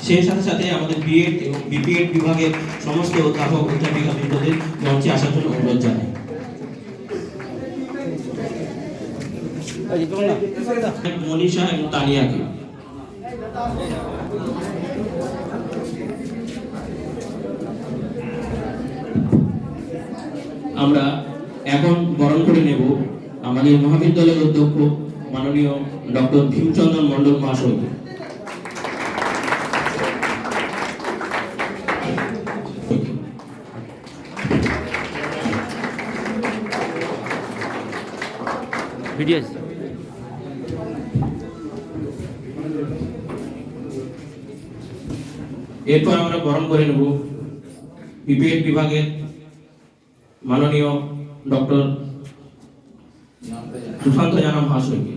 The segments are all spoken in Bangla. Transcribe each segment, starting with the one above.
সেই সাথে সাথে আমাদের বিএড এবং বিপিএড বিভাগের সমস্ত অধ্যাপক অধ্যাপিকা বৃন্দদের মঞ্চে আসার জন্য অনুরোধ জানাই। মনীষা এবং তানিয়াকে আমরা এখন বরণ করে নেব আমাদের মহাবিদ্যালয়ের অধ্যক্ষ মাননীয় ডক্টর ভীমচন্দ্র মণ্ডল মহাশয়কে। এরপর আমরা বরণ করে নেব বিপিএড বিভাগের মাননীয় ডক্টর সুশান্ত জানা মহাশয়কে।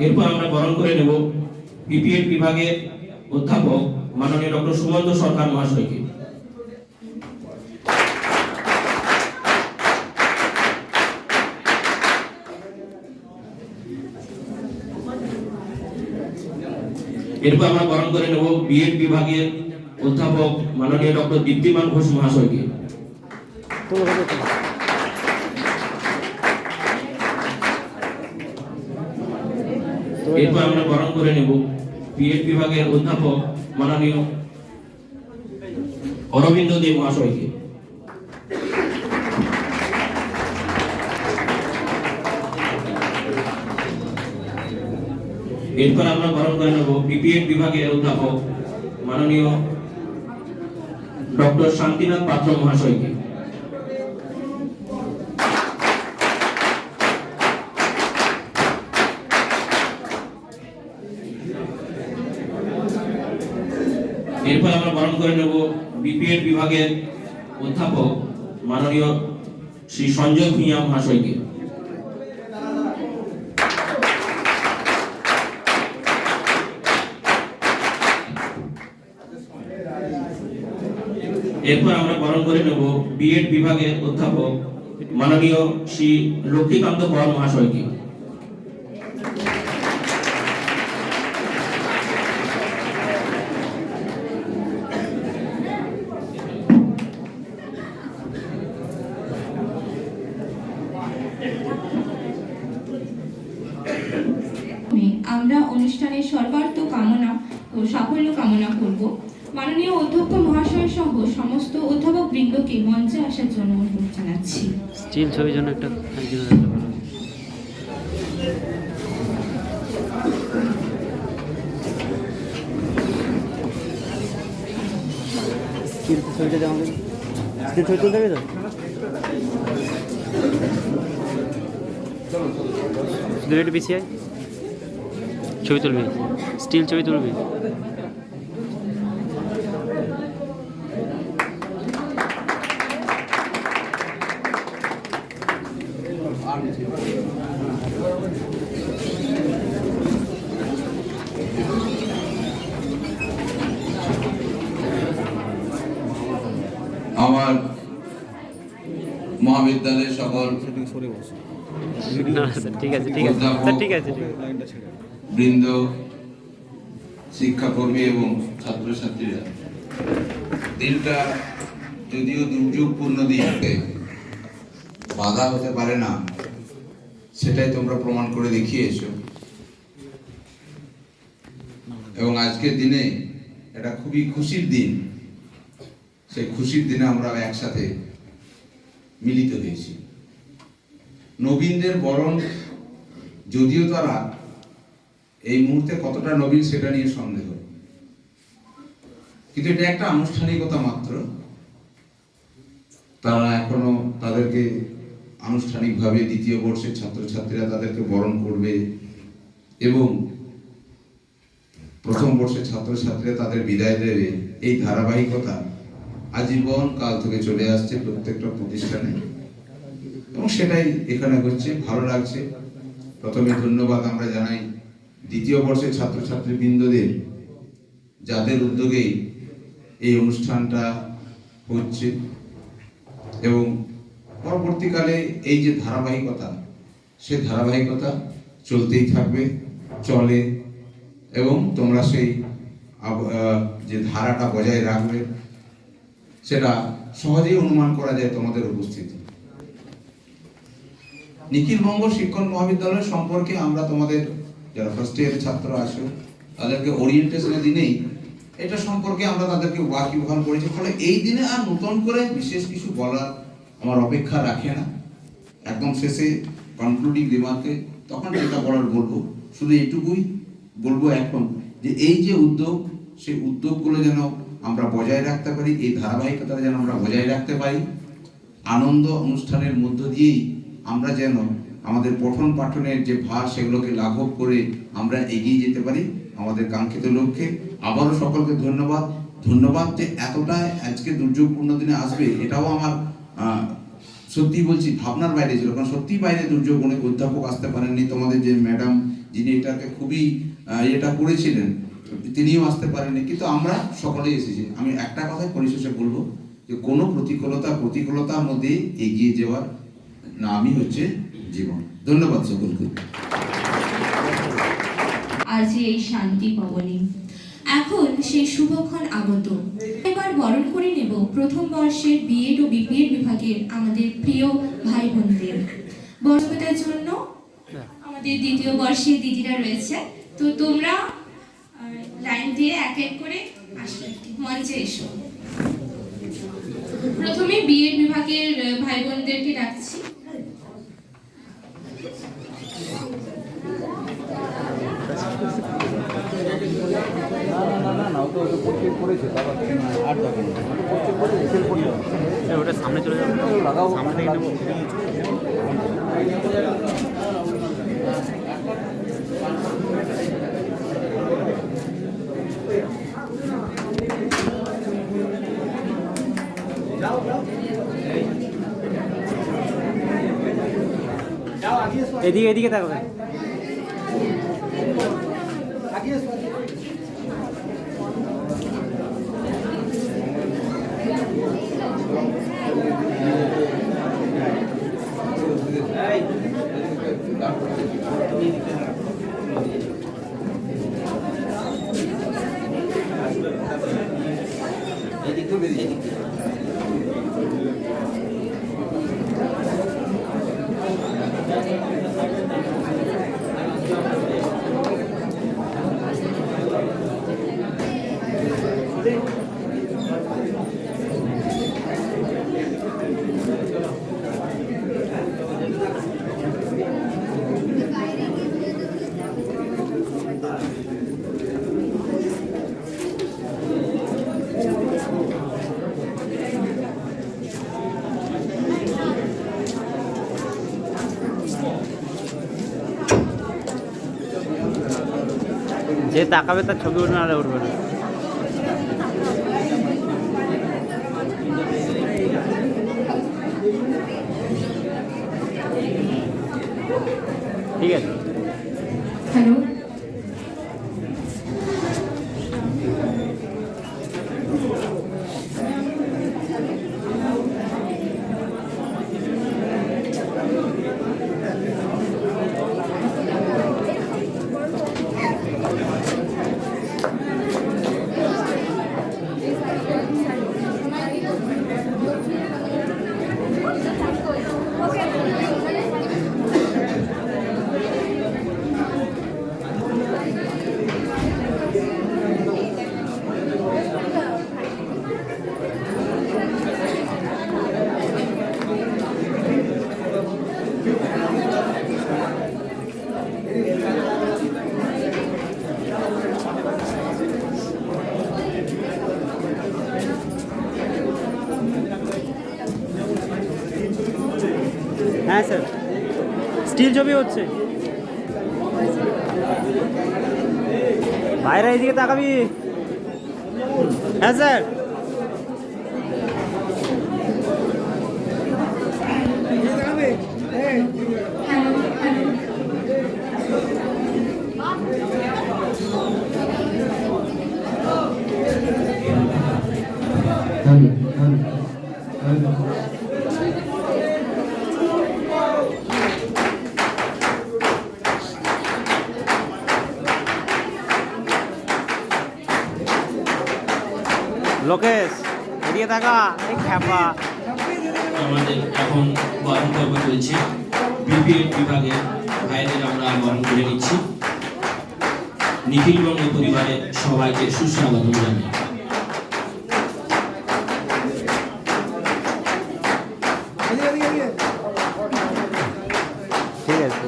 এরপর আমরা বরণ করে নেব বিপিএড বিভাগের অধ্যাপক মাননীয় ডক্টর সুমন্ত সরকার মহাশয়কে। এরপর আমরা বরণ করে নেব বিএড বিভাগের অধ্যাপক মাননীয় ডক্টর দীপ্তিমান ঘোষ মহাশয়কে। এরপর আমরা বরণ করে নেব বিএড বিভাগের অধ্যাপক মাননীয় অরবিন্দ দে মহাশয়কে। এরপর আমরা বরণ করে নেব বিপিএড বিভাগের অধ্যাপক মাননীয় ডক্টর শান্তিনাথ পাত্র মহাশয়কে। এরপর আমরা বরণ করে নেব বিপিএড বিভাগের অধ্যাপক মাননীয় শ্রী সঞ্জয় ভূঁইয়া মহাশয়কে। এরপর আমরা বরণ করে নেব বিএড বিভাগের অধ্যাপক মাননীয় শ্রী লক্ষ্মীকান্ত কর মহাশয়কে। আমরা অনুষ্ঠানের সর্বার্থ কামনা ও সাফল্য কামনা করব। মাননীয় অধ্যক্ষ মহাশয় সহ সমস্ত অধ্যাপক বৃন্দকে মঞ্চে আসার জন্য অনুরোধ জানাচ্ছি। স্টিল ছবির জন্য একটা একজন রাখতে পারো। স্টিল ছবিটা যেমন স্টিল ছবি তুলতে হবে তো দূরে একটু বেশি আয় ছবি তুলবি স্টিল ছবি তুলবি। আমার মহাবিদ্যালয়ের সকল বৃন্দ, শিক্ষাকর্মী এবং ছাত্রছাত্রীরা, দিনটা যদিও দুর্যোগপূর্ণ দিনতে বাধা হতে পারে না, সেটাই তোমরা প্রমাণ করে দেখিয়েছো। এবং আজকের দিনে এটা খুবই খুশির দিন। সেই খুশির দিনে আমরা একসাথে মিলিত হয়েছি। নবীনদের বরণ, যদিও তারা এই মুহূর্তে কতটা নবীন সেটা নিয়ে সন্দেহ, কিন্তু এটা একটা আনুষ্ঠানিকতা মাত্র। তারা এখনো তাদেরকে আনুষ্ঠানিকভাবে দ্বিতীয় বর্ষের ছাত্রছাত্রীরা তাদেরকে বরণ করবে এবং প্রথম বর্ষের ছাত্রছাত্রীরা তাদের বিদায় দেবে। এই ধারাবাহিকতা আজীবন কাল থেকে চলে আসছে প্রত্যেকটা প্রতিষ্ঠানে এবং সেটাই এখানে হচ্ছে। ভালো লাগছে। প্রথমে ধন্যবাদ আমরা জানাই দ্বিতীয় বর্ষের ছাত্রছাত্রী বৃন্দদের, যাদের উদ্যোগেই এই অনুষ্ঠানটা হচ্ছে এবং পরবর্তীকালে এই যে ধারাবাহিকতা, সে ধারাবাহিকতা চলতেই থাকবে, চলে এবং তোমরা সেই যে ধারাটা বজায় রাখবে সেটা সহজেই অনুমান করা যায় তোমাদের উপস্থিতি। নিখিলবঙ্গ শিক্ষক মহাবিদ্যালয় সম্পর্কে আমরা তোমাদের যারা ফার্স্ট ইয়ারের ছাত্র আছো তাদেরকে ওরিয়েন্টেশনের দিনেই এটা সম্পর্কে আমরা তাদেরকে ওয়াকিবহাল করেছি। ফলে এই দিনে আর নতুন করে বিশেষ কিছু বলার আমার অপেক্ষা রাখে না। একদম শেষে কনক্লুডিং রিমার্কে তখন যেটা বলার বলবো, শুধু এইটুকুই বলবো এখন যে এই যে উদ্যোগ, সেই উদ্যোগগুলো যেন আমরা বজায় রাখতে পারি, এই ধারাবাহিকতা যেন আমরা বজায় রাখতে পারি। আনন্দ অনুষ্ঠানের মধ্য দিয়েই আমরা যেন আমাদের পঠন পাঠনের যে ভার সেগুলোকে লাঘব করে আমরা এগিয়ে যেতে পারি আমাদের কাঙ্ক্ষিত লক্ষ্যে। আবারও সকলকে ধন্যবাদ যে এতটা আজকে দুর্যোগপূর্ণ দিনে আসবে, এটাও আমার সত্যি বলছি ভাবনার বাইরে ছিল। কারণ সত্যি বাইরে দুর্যোগ, অনেক অধ্যাপক আসতে পারেননি। তোমাদের যে ম্যাডাম যিনি এটাকে খুবই এটা করেছিলেন তিনিও আসতে পারেননি, কিন্তু আমরা সকলেই এসেছি। আমি একটা কথাই পরিশেষে বলবো যে কোনো প্রতিকূলতার মধ্যে এগিয়ে যাওয়ার নামই হচ্ছে জীবন। ধন্যবাদ সকলকে। আজ এই শান্তি ভবনে এখন সেই শুভক্ষণ আগত। এবার বরণ করে নেব প্রথম বর্ষের বিএড ও বিপিএড বিভাগের আমাদের প্রিয় ভাই বোনদের। বরণের জন্য আমাদের দ্বিতীয় বর্ষের দিদিরা রয়েছে, তো তোমরা লাইন দিয়ে এক এক করে আসবে, মঞ্চে এসো। প্রথমে বিএড বিভাগের ভাই বোনদেরকে ডাকছি। ওটা সামনে চলে যাবে, সামনে থেকে নেবো। এদিকে এদিকে তাকাবে। যে তাকাবে তার ছবি উঠবে না, উঠবে না। ঠিক আছে। হ্যালো, হ্যাঁ স্যার, স্টিল ছবি হচ্ছে। বাইরে এইদিকে তাকাবি। হ্যাঁ স্যার। Hello, hello. লোকেশ এদিকে তাকা। এই খ্যাপা। আমাদের এখন বরণ পর্ব চলছে। বিপিএড বিভাগের ভাইদের আমরা বরণ করে নিচ্ছি। নিখিলবঙ্গ পরিবারের সবাইকে সুস্বাগত জানাই। ঠিক আছে।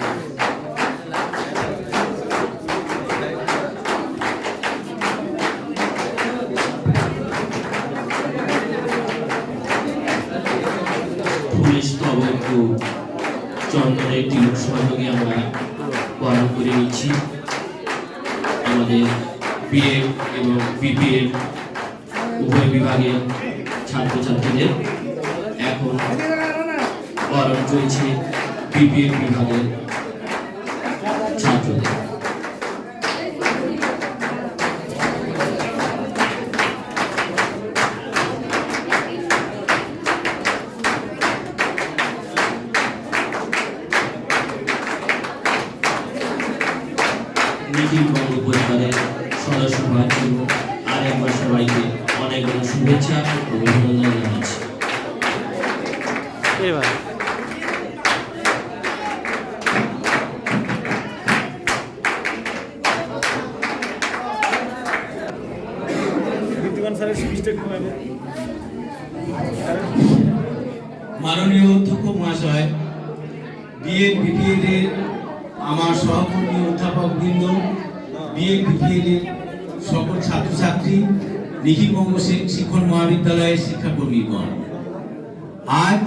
পুলিশ স্তবক ও চন্দনের তিলক সহযোগে আমরা বরণ করে নিচ্ছি আমাদের বিএড এবং বিপিএড উভয় বিভাগের ছাত্রছাত্রীদের। এখন বরণ চলছে বিপিএড বিভাগের ছাত্রদের। নিখিলবঙ্গ পরিবারের সদস্য হওয়ার জন্য আরেকবার সবাইকে অনেক অনেক শুভেচ্ছা ও অভিনন্দন জানাচ্ছি। এবার মাননীয় অধ্যক্ষ মহাশয়, বিএড বিপিএড এর আমার সহকর্মী অধ্যাপক বৃন্দ, বিএড বিপিএড এর সকল ছাত্রছাত্রী, নিখিলবঙ্গ শিক্ষণ মহাবিদ্যালয়ের শিক্ষাকর্মীগণ, আজ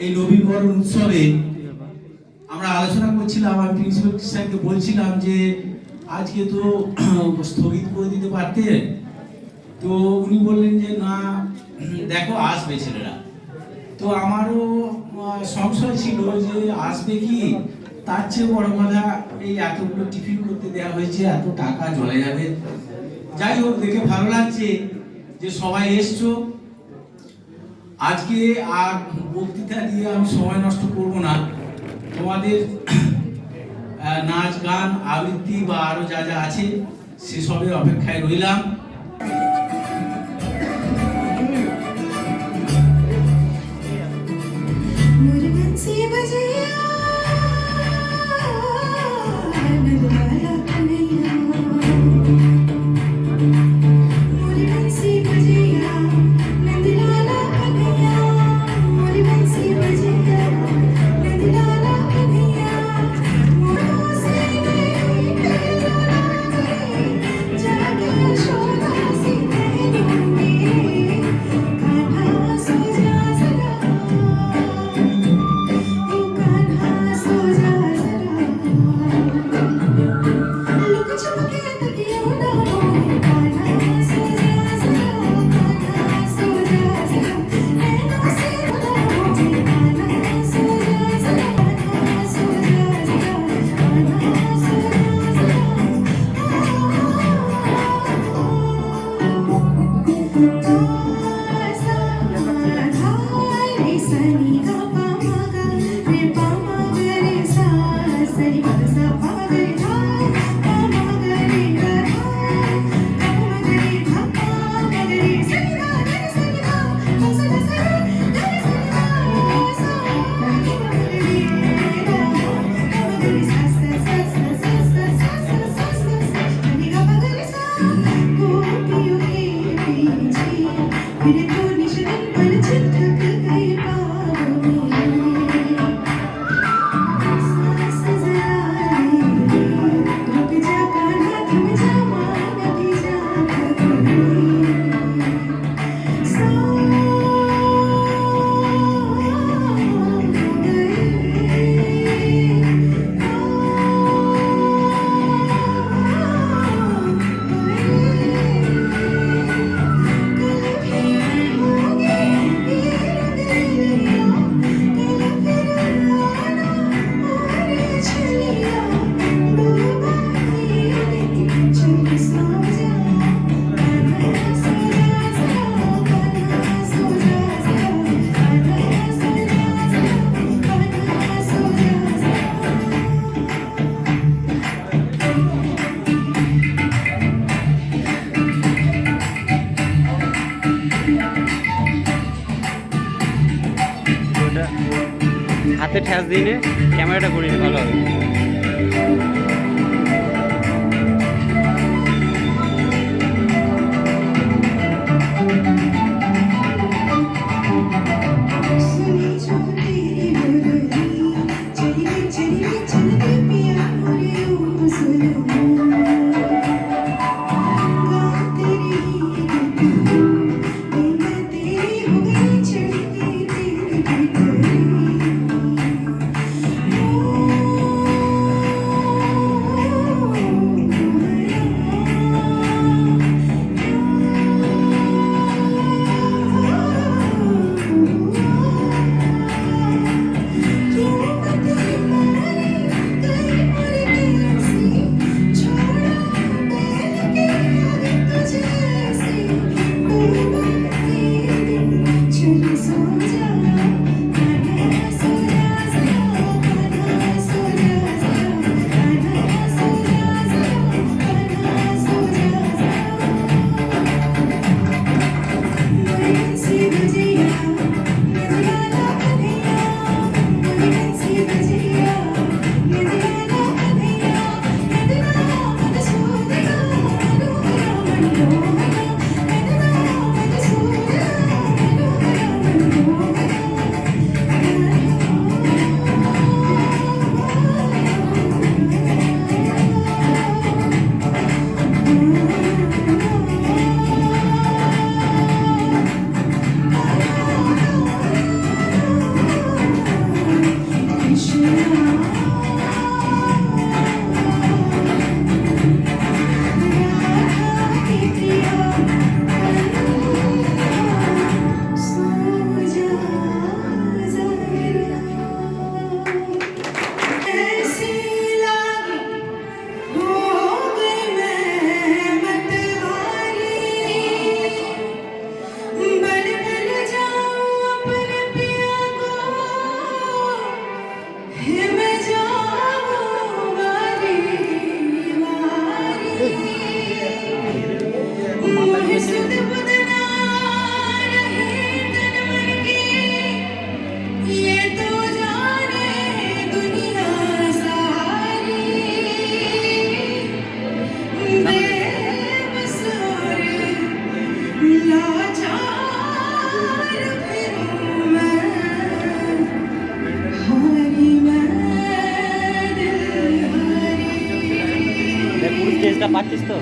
এই নবীনবরণ উৎসবে আমরা আলোচনা করছিলাম। আমি প্রিন্সিপাল স্যারকে বলছিলাম যে আজকে তো স্থগিত করে দিতে পারতেন, তো উনি বললেন যে না, দেখো আসবে ছেলেরা। তো আমারও সংশয় ছিল যে আসবে কি, তার চেয়ে বড় কথা এই এতগুলো টিফিন করতে দেওয়া হয়েছে, এত টাকা জলে যাবে। যাই হোক, দেখে ভালো লাগছে যে সবাই এসছো। আজকে আর বক্তৃতা দিয়ে আমি সময় নষ্ট করব না। তোমাদের নাচ গান আবৃত্তি বা আরো যা যা আছে সেসবের অপেক্ষায় রইলাম। হাতে ঠ্যাস দিয়ে ক্যামেরাটা ঘুরিয়ে ভালো হবে। পুরো স্টেজটা পাচ্ছিস তো?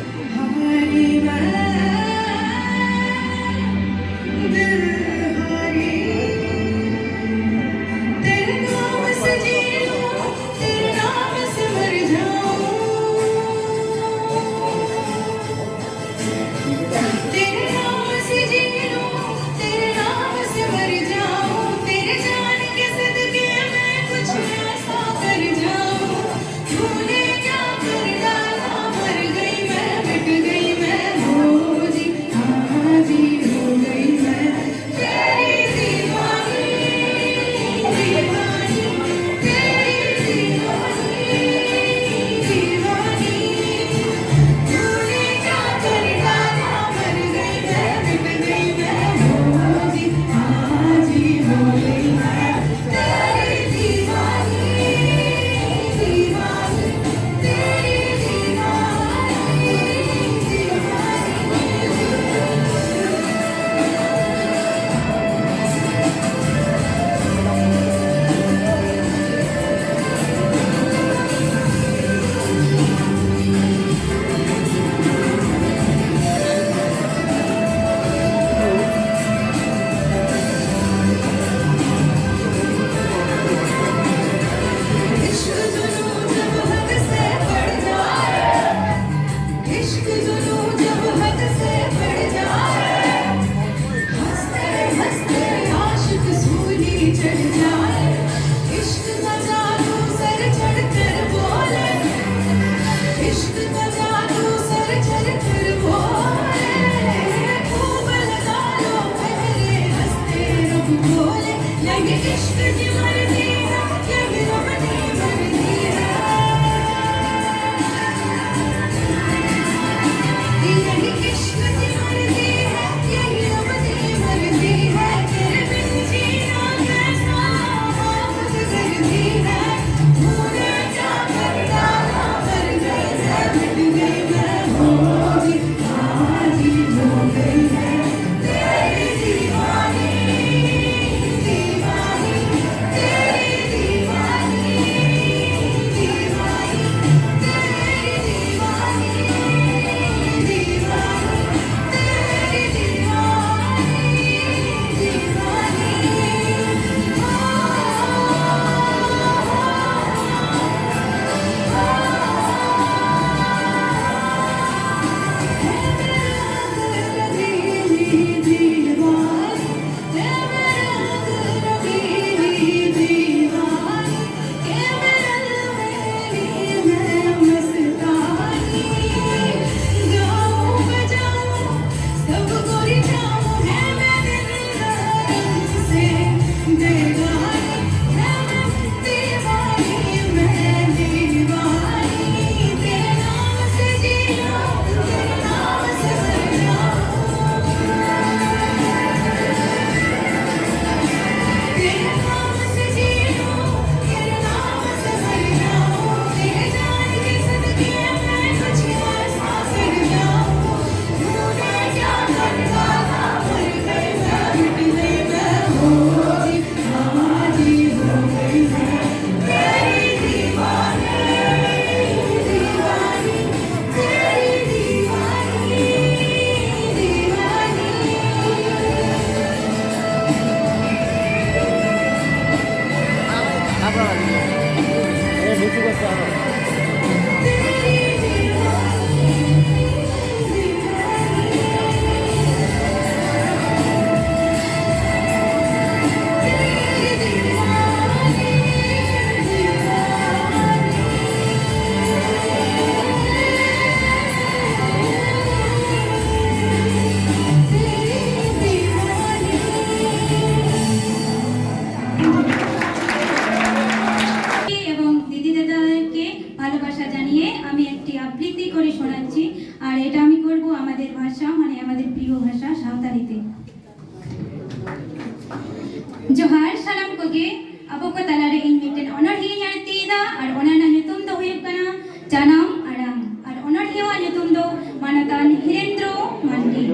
जोहार सालाम कोगे अबो को तलारे इन मिटन ऑनर ही न्याती दा और ऑनर ना ᱧᱩᱛᱩᱢ दो हुयुग कना जानाम आराम और ऑनर हिवा ᱧᱩᱛᱩᱢ दो मानतान हिरेंद्र मांडी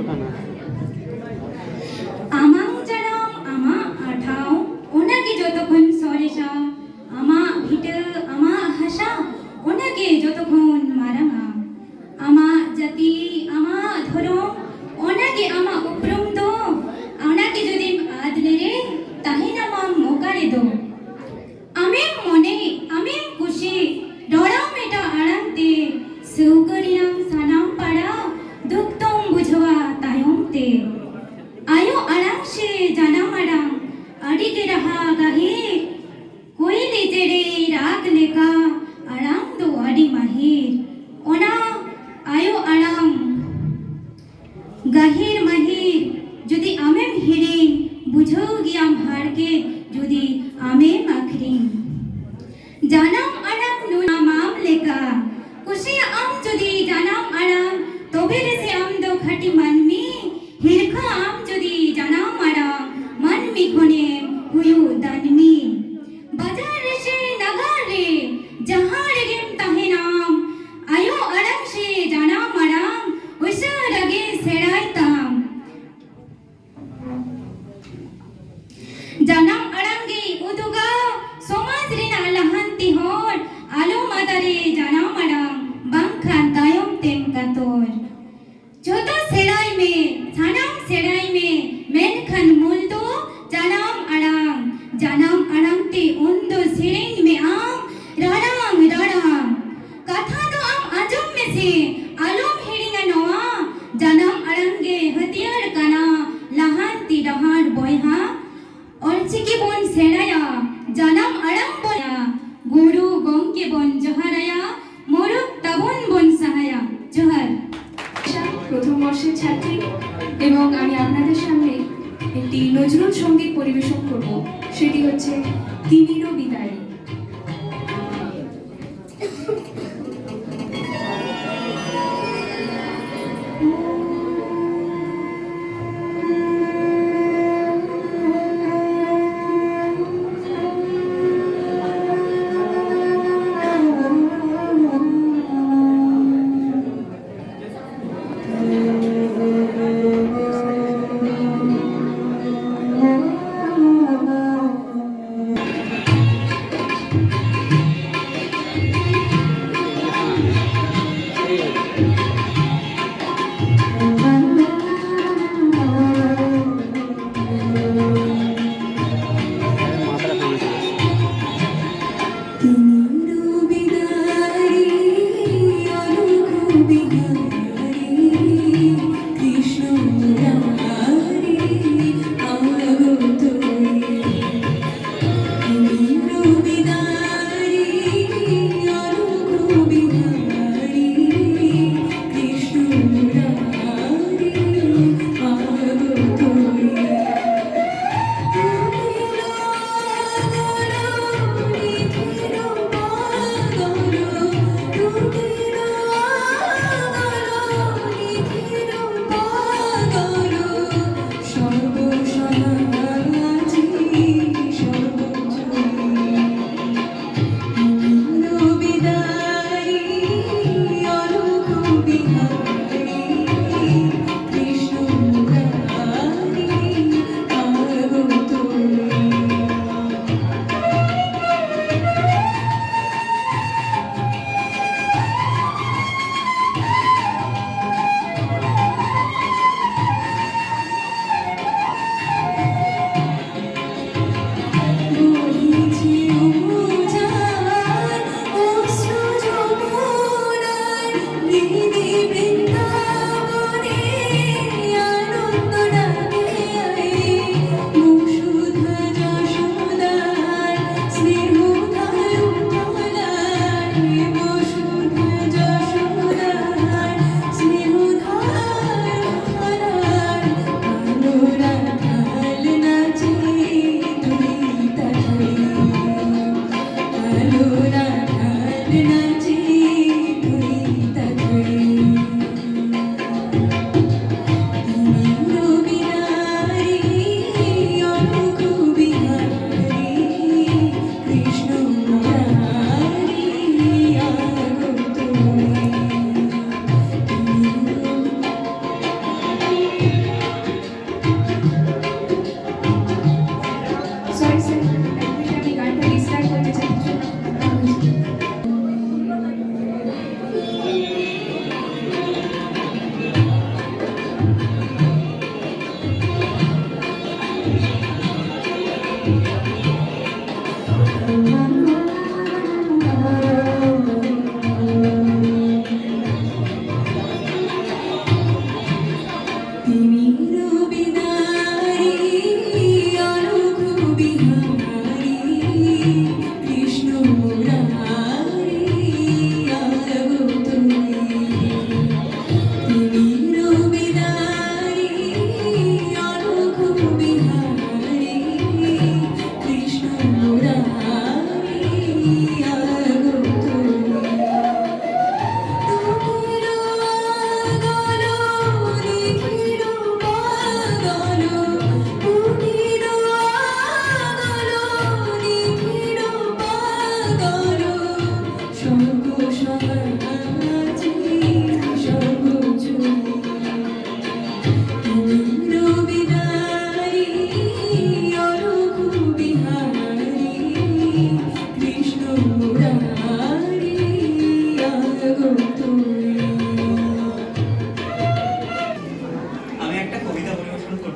जुदी आमेम हिरिंग बुझोगी आम हार के जुदी आमेम आखरिंग जानम अड़ाम नुना माम लेका कुशी आम जुदी जानम अड़ाम तोबे से आम दो खटी मनमी हिरखा आम जुदी जानम अड़ाम मनमी खोने हुयु दानमी बाजार से नगर रे जहाँ रेगेम ताहे नाम आयो अड़ाम से जानम अड़ाम वैसा रगे सेराय ताम जानम अड़ांगे उदुगा समाज रेना लहंती होर आलो मादारे जानम अड़ाम बांखान तायम तेम कातोर जोतो सेराय में सानाम सेराय में मेनखान मूल दो जानम अड़ाम ते उन्दो सेरेंग में आम राराम राराम कथा दो आम आजम में से आलोम हिड़िंगा नोआ जानम अड़ांगे हथियार काना लहंती रहार बोयहा অলচিকি বন সেরায়া জানাম আরাম বয়া গুরু গমকে বন জহারায়া মরুক তাবন বন সাহায়া জোহার প্রথম বর্ষের ছাত্রী এবং আমি আপনাদের সামনে একটি নজরুল সঙ্গীত পরিবেশন করব, সেটি হচ্ছে তিমিরও বিদায়।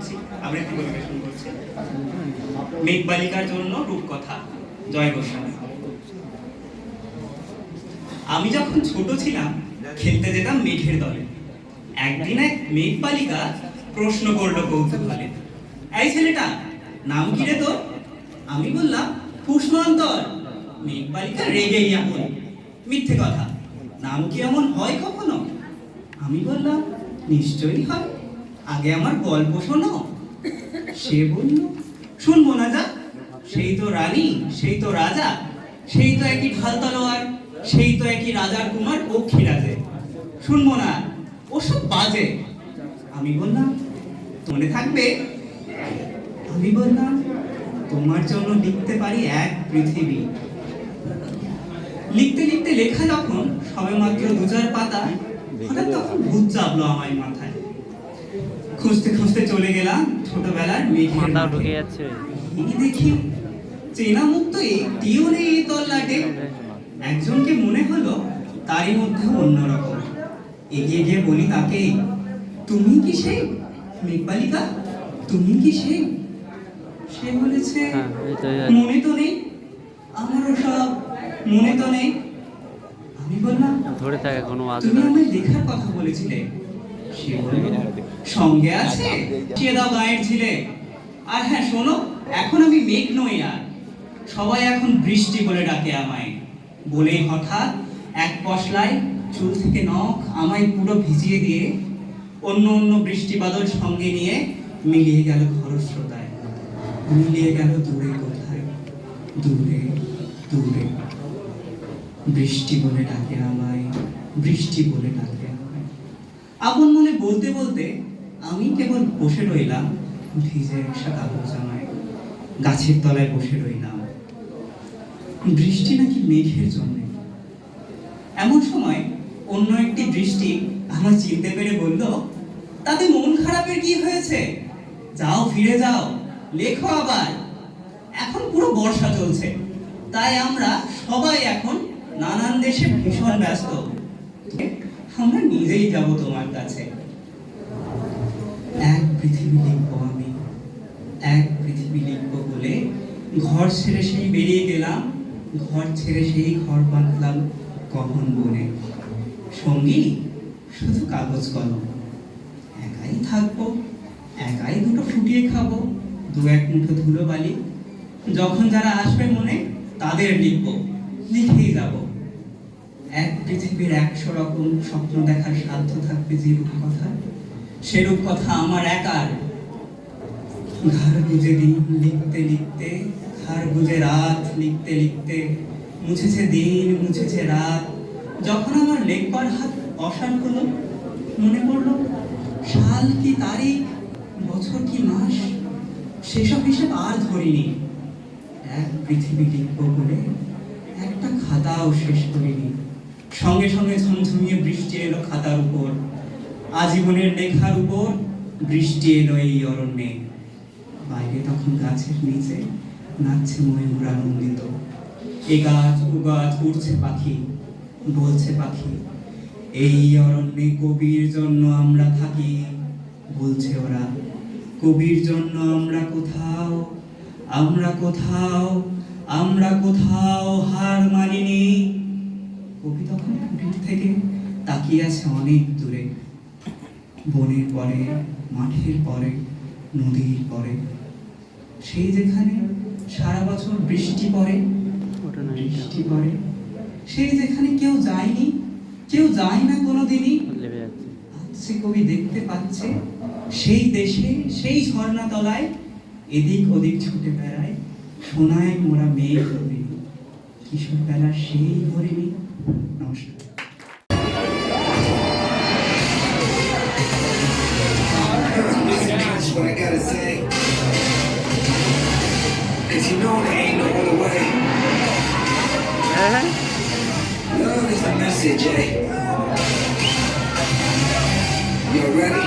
করছি, আবৃত্তি পরিবেশন করছি। মেঘবালিকার জন্য রূপকথা, জয় গোস্বামী। আমি যখন ছোট ছিলাম খেলতে যেতাম মেঘের দলে। একদিন এক মেঘবালিকা প্রশ্ন করলো কৌতূহলে, এই ছেলেটা নাম কি রে তোর? আমি বললাম পুষ্পান্তর। মেঘবালিকা রেগেই এখন, মিথ্যে কথা, নাম কি এমন হয় কখনো? আমি বললাম নিশ্চয়ই হয়, আগে আমার গল্প শোনো। সে বলল শুনবো না যা, সেই তো রানী, সেই তো রাজা, সেই তো একই ঢাল তলোয়ার, সেই তো একই রাজার কুমার পক্ষীরাজে, শুনবো না, ওসব বাজে। আমি বললাম মনে থাকবে? আমি বললাম তোমার জন্য লিখতে পারি এক পৃথিবী। লিখতে লিখতে লেখা যখন সবে মাত্র 2-4 পাতা, হঠাৎ তখন ভূত চাপলো আমার মাথায়। খুঁজতে খুঁজতে চলে গেলাম ছোটবেলার মেঘের মাথা মাঠে। ঢুকে যাচ্ছে। এই দেখি চেনা মুখ তো একটিও নেই এই তল্লাটে। একজনকে মনে হলো তারই মধ্যে অন্যরকম। এগিয়ে গিয়ে বলি তাকে, তুমি কি সেই মেঘবালিকা? তুমি কি সেই? সে বলেছে হ্যাঁ, এই তো মনে তো নেই, আমারও সব মনে তো নেই। আমি বললাম ধরে থাকে কোনো তুমি আমায় লেখার কথা বলেছিলে। সে বলল সঙ্গে আছে, সে দাও গায়ের ছিলে। আর হ্যাঁ শোনো, এখন আমি মেঘ নই আর, সবাই এখন বৃষ্টি বলে ডাকে আমায়। বলেই হঠাৎ এক পশলায় চুল থেকে নখ আমায় পুরো ভিজিয়ে দিয়ে অন্য অন্য বৃষ্টি বাদল সঙ্গে নিয়ে মিলিয়ে গেল খরস্রোতায়, মিলিয়ে গেল দূরে কোথায়, দূরে দূরে। বৃষ্টি বলে ডাকে আমায়, বৃষ্টি বলে ডাকে আমায়। আপন মনে বলতে বলতে আমি কেবল বসে রইলাম ভিজে এক কাগজ জামায়, গাছের তলায় বসে রইলাম। বৃষ্টি নাকি মেঘের জন্য। এমন সময় অন্য একটি বৃষ্টি আমার চিনতে পেরে বলল, তাতে মন খারাপের কি হয়েছে? যাও ফিরে যাও, লেখো আবার। এখন পুরো বর্ষা চলছে, তাই আমরা সবাই এখন নানান দেশে ভীষণ ব্যস্ত। আমরা নিজেই যাব তোমার কাছে। এক পৃথিবী লিখব আমি, এক পৃথিবী লিখব বলে ঘর ছেড়ে সেই বেরিয়ে গেলাম, ঘর ছেড়ে সেই ঘর বাঁধলাম কখন বনে। সঙ্গী শুধু কাগজ কলম, একাই থাকবো, একাই দুটো ফুটিয়ে খাবো, 2-1 মুঠো ধুলো বালি। যখন যারা আসবে মনে তাদের লিখবো, লিখেই যাব। এক পৃথিবীর 100 রকম স্বপ্ন দেখার সাধ্য থাকবে যে রূপকথা, সে রূপকথা আমার একার। ঘাড় গুজে দিন লিখতে লিখতে, ঘাড় গুজে রাত লিখতে লিখতে, মুছেছে দিন মুছেছে রাত। যখন আমার লেখবার হাত অসার হলো, মনে পড়লো সাল কি তারিখ, বছর কি মাস, সেসব হিসেব আর ধরিনি। এক পৃথিবী লিখব বলে একটা খাতাও শেষ করিনি। সঙ্গে সঙ্গে ঝমঝমিয়ে বৃষ্টি এলো খাতার উপর, আজীবনের লেখার উপর বৃষ্টি এলো এই অরণ্যে। বাইরে তখন গাছের নিচে নাচছে ময়ূর আনন্দিত। এ গাছ ও গাছ উড়ছে পাখি, বলছে পাখি, এই অরণ্যে কবির জন্য আমরা থাকি। বলছে ওরা, কবির জন্য আমরা কোথাও, আমরা কোথাও, আমরা কোথাও হার মানিনি। কবি তখন কুটির থেকে তাকিয়ে আছে অনেক দূরে, বনের পরে, মাঠের পরে, নদীর পরে, সেই যেখানে সারা বছর বৃষ্টি পড়ে, বৃষ্টি পড়ে, সেই যেখানে কেউ যায়নি, কেউ যায় না কোনোদিনই। আজ সে কবি দেখতে পাচ্ছে সেই দেশে, সেই ঝর্ণা তলায় এদিক ওদিক ছুটে বেড়ায় সোনায় মোরা মেঘ হরিণী, কিশোর বেলার সেই হরিণী। নমস্কার। That's what I gotta say. 'Cause you know there ain't no other way. Love is the message, eh? You ready?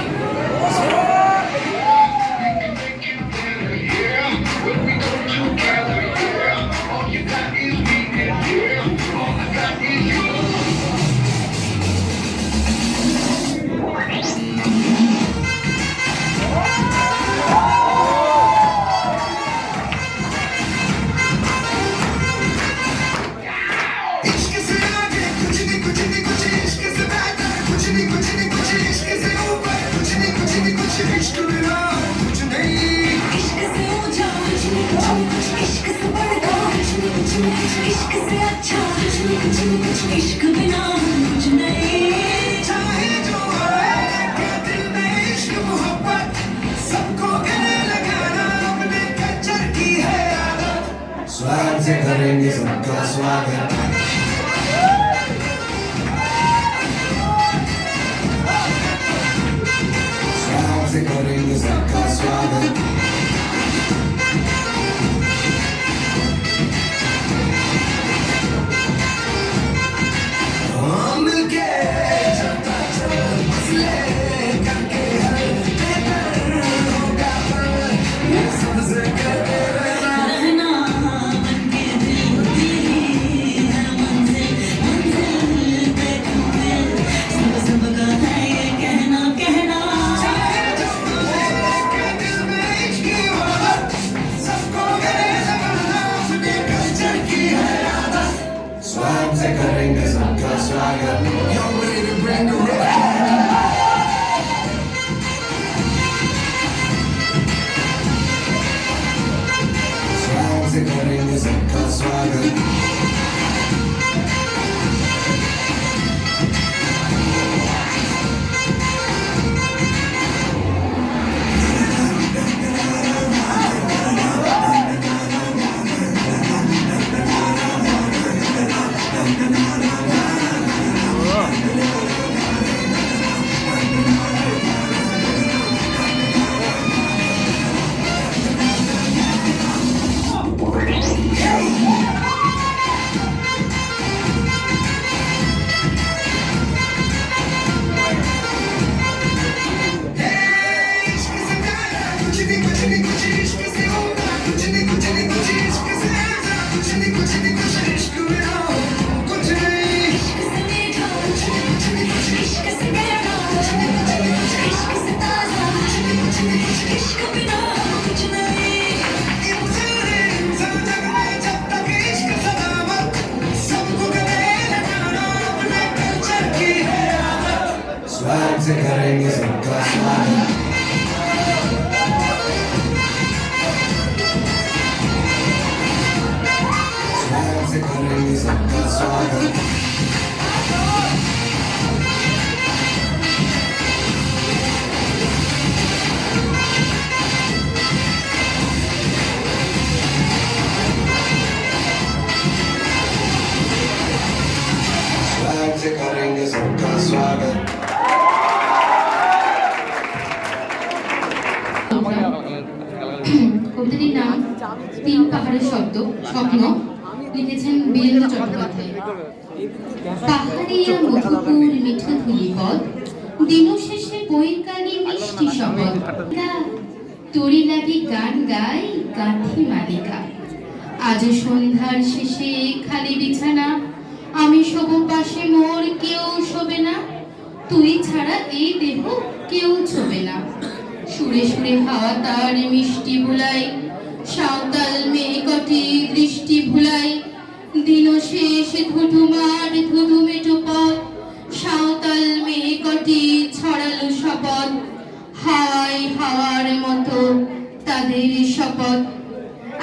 से करेंगे सबका स्वागत स्वागत से करेंगे सबका स्वागत हम मिलके चलता चल मसले करके हल बेहतर होगा पर सबसे करके रहना बनके दिल होती है मंजिल पे कमल सबका है ये कहना कहना दिल में इश्क वाला सबको करे जमाना अपने कल्चर की है आदत स्वागत से करेंगे सबका स्वागत Y'all ready to bring the rock? स्वागत से करेंगे सबका स्वागत स्वागत से करेंगे सबका स्वागत स्वागत से करेंगे सबका स्वागत स्वागत से करेंगे सबका स्वागत কবিতাটির নাম তিন পাহাড়ের শব্দ স্বপ্ন, লিখেছেন বীরেন্দ্র চট্টোপাধ্যায়। পাহাড়িয়া মধুপুর মিঠু ধুলিপদ, দিনু শেষে বৈকালী মিষ্টি শপথ, তোরি লাগি গান গাই গাথি মালিকা। আজ সন্ধ্যার শেষে খালি বিছানা, আমি শোবো পাশে মোর কেউ শোবে না, তুই ছাড়া এই দেহ কেউ ছোবে না। সুরে সুরে হাওয়া তার মিষ্টি ভুলাই, সাঁওতাল মেয়ে কটি দৃষ্টি ভুলাই। দিন শেষ ধুধুমার ধুধুমেটো পথ, সাঁওতাল মেয়ে কটি ছড়ালো শপথ। হায় হাওয়ার মতো তাদের শপথ,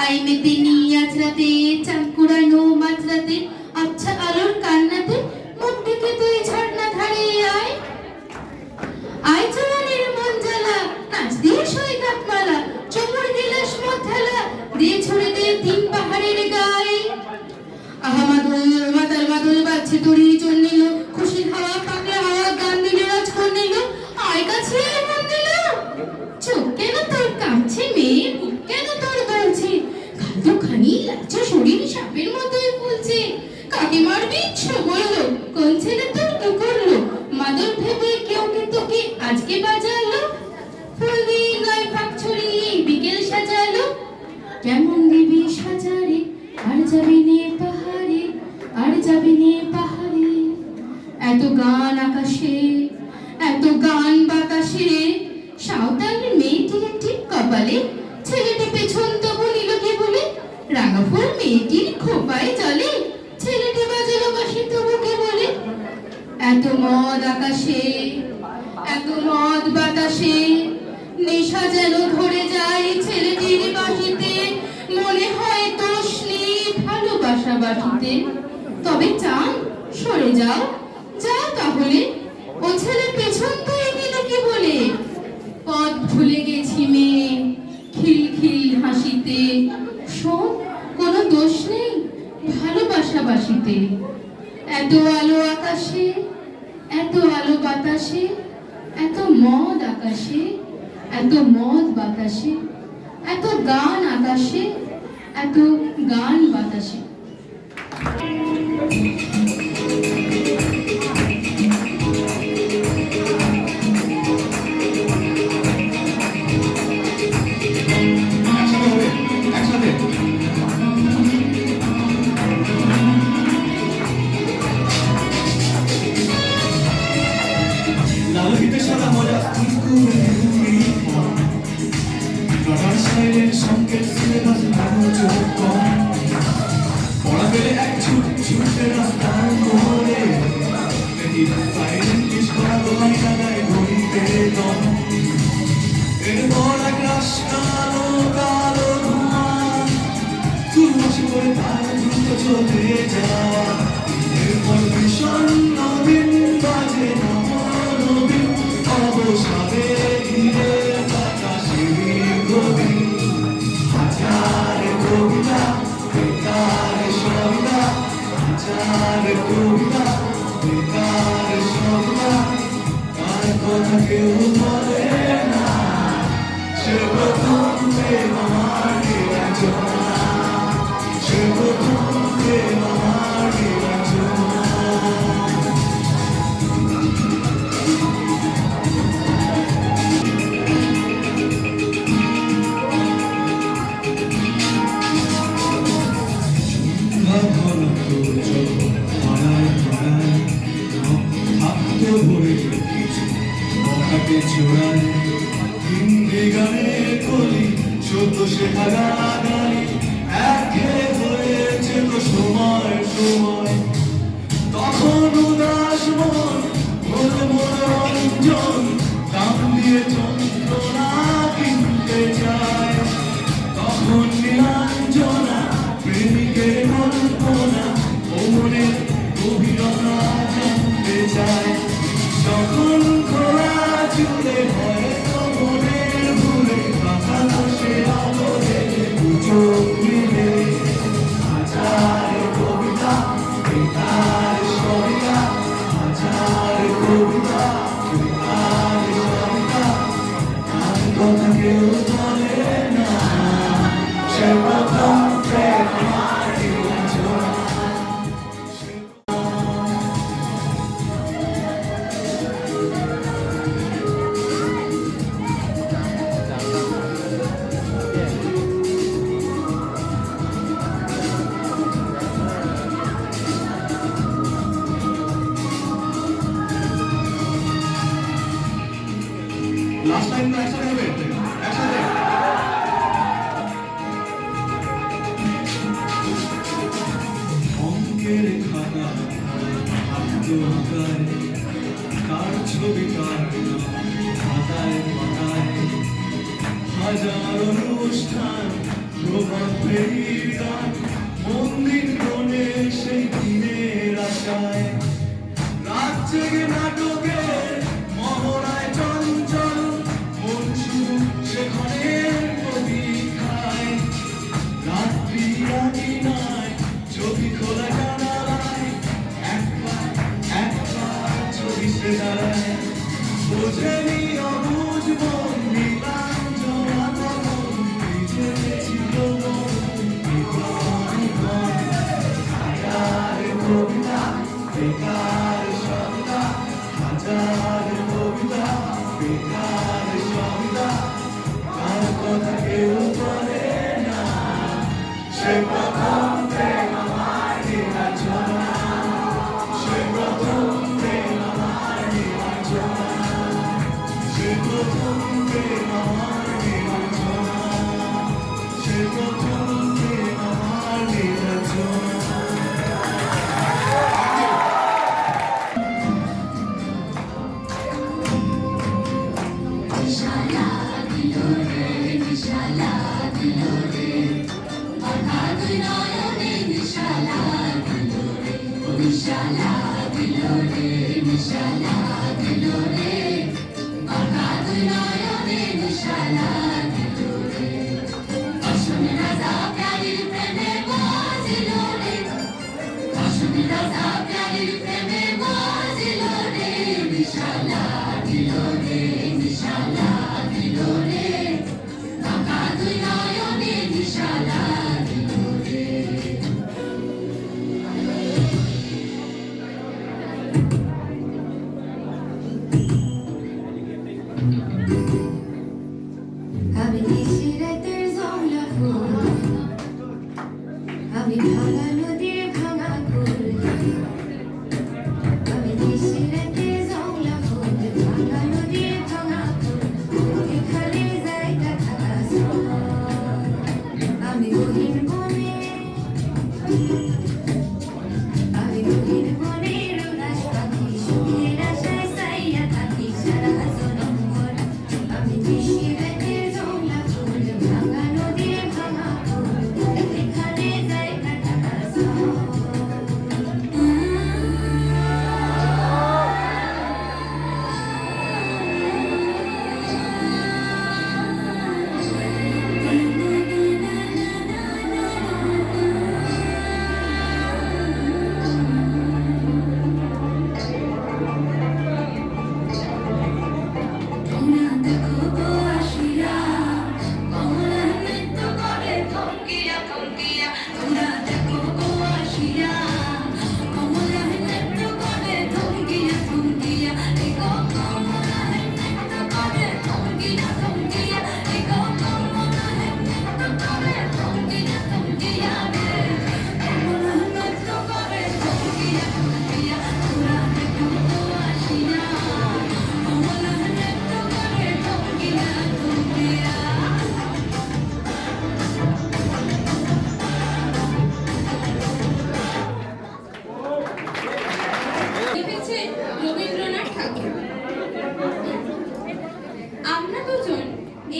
আই মেতে নিয়াচরাতে চাঁদকুড়ানো মাঝরাতে, আচ্ছা আলোর কান্নাতে মুখ থেকে তুই ঝর্ণা ধারে আয়। আয় জওয়ানের মন জ্বালা, নাচ দিয়ে সৈকত মালা, চমর গিলাস মথালা, দিয়ে ছড়ে দে তিন পাহাড়ের গায়ে। আহা মাদল মাতাল মাদল বাজছে তোরই চন্নিল, খুশির হাওয়া পাগলা হাওয়া গান দিল রাজক্ষণ নিল। আয় কাছে মন দিল, চোখ কেন তোর কাঁদছে মেয়ে, বুক কেন তোর গলছে, খাদ্যখানি লাগছে শরীর সাপের মতোই ফুলছে। কাকে মারবি ইচ্ছে বললো, কোন ছেলে তোর কি করলো, মাদল ভেবে কেউ কি তোকে আজকে বাজালো। ফুল দিয়ে গায়ে ফাঁক ছড়িয়ে বিকেল সাজালো, কেমন দিবি সাজারে আর যাবি নে পাহাড়ে, আর যাবি নে পাহাড়ে। এত গান আকাশে, এত গান বাতাসে, সাঁওতাল মেয়েটির ঠিক কপালে, ছেলেটি পেছন তবু নিল কে বলে। রাঙা ফুল মেয়েটির খোপায় জলে, ছেলেটি বাজালো বাঁশি তবু কে বলে। এত মদ আকাশে, এত মদ বাতাসে, নেশা যেন ধরে যায় ছেলেটির বাঁশিতে। মনে হয় তসনি ভালোবাসা বাঁশিতে। তবে চান সরে যাও, যাও তাহলে, ও ছেলে পেছন তো এগিয়ে কি বলে। পথ ভুলে গেছি মেয়ে খিলখিল হাসিতে, শোন কোনো দোষ নেই বাসিতে। এত আলো আকাশে, এত আলো বাতাসে, এত মদ আকাশে, এত মদ বাতাসে, এত গান আকাশে, এত গান বাতাসে। লাল হিতে সাদা মজা রডার সাইলের সংকেত সিলেবাস পড়া পেলে এক ছুটতে রাস্তার মোড়ে সাইলেন্ট কিস করা দোকান কাদায় ঘড়িতে দম এরপর এক রাস্তা কালো কালো ধোঁয়া তুলসী করে তার দ্রুত চলে যাওয়া এরপর ভীষণ নবীন বাজে নবীন অবসাদে ঘিরে বাতাসে গভীর হাজার কবিতা বেকার সবিতা হাজার কবিতা বেকার সবিতা তার কথা কেউ বলে না সে প্রথম প্রেম আমার নিরঞ্জনা সে প্রথম প্রেম আমার নিরঞ্জনা হিন্দি গানের কলি সত্য শেখা গানি একঘেয়ে হয়েছে তো সময় সময় তখন উদাস মন বলে মনোরঞ্জন দাম দিয়ে যন্ত্রণা কিনতে চায় তখন নীলাঞ্জনা প্রেমিকের কল্পনা ও মনের গভীরতা জানতে চায় যখন খোলা চুলে হয় তো মনের ভুলে বাতাসে আলো দেখে চোখ মিলে হাজার কবিতা বেকার সবিতা হাজার কবিতা বেকার সবিতা তার কথা কেউ বলে না সে প্রথম প্রেম আমার নিরঞ্জনা লাস্ট টাইম তো একসাথে হবে একসাথে অঙ্কের খাতা হাত আঁকায় কার ছবি কার খাতায় পাতায় হাজার অনুষ্ঠান প্রভাত ফেরির গান মন্দির কোণে সেই দিনের আশায় রাত জেগে নাটকের মহড়ায় চঞ্চল মন শুধু সেখানের প্রতীক্ষায় রাত্রি আঙিনায় ছবি খোলা জানালায় একবার ছবি সে দাঁড়ায় বোঝেনি অবুঝ মন নীলাঞ্জনা তখন ভিজে ছিল হাজার কবিতা বেকার সবিতা হাজার কবিতা বেকার সবিতা তার কথা কেউ বলে না সে প্রথম প্রেম আমার নিরঞ্জনা সে প্রথম প্রেম আমার নিরঞ্জনা সে প্রথম প্রেম আমার নিরঞ্জনা সে প্রথম প্রেম আমার নিরঞ্জনা আমি নিশি রাতের জংলা ফুল, আমি ভাঙা নদীর ভাঙা কুল, আমি নিশি রাতের জংলা ফুল, ভাঙা নদীর ভাঙা কুল, এখানে জায়গা থাকা সব। আমি গহীন বনে, আমি গহীন বনের উদাস পাখি, সুখের আশায় চাইয়া থাকি সারা জনমভর। আমি নিশি রাতের জংলা ফুল, ভাঙা নদীর ভাঙা কুল, এখানে জায়গা থাকা সব। তোমরা দেখো গো আসিয়া, কমলার নৃত্য করে থমকিয়া থমকিয়া। তোমরা দেখো গো আসিয়া, কমলার নৃত্য করে থমকিয়া থমকিয়া। এগো কমলার নৃত্য করে থমকিয়া থমকিয়া। এগো কমলার নৃত্য করে থমকিয়া থমকিয়া রে। কমলার নৃত্য করে থমকিয়া থমকিয়া। তোমরা দেখো গো আসিয়া, কমলার নৃত্য করে থমকিয়া থমকিয়া। লিখেছেন রবীন্দ্রনাথ ঠাকুর। আমরা দুজন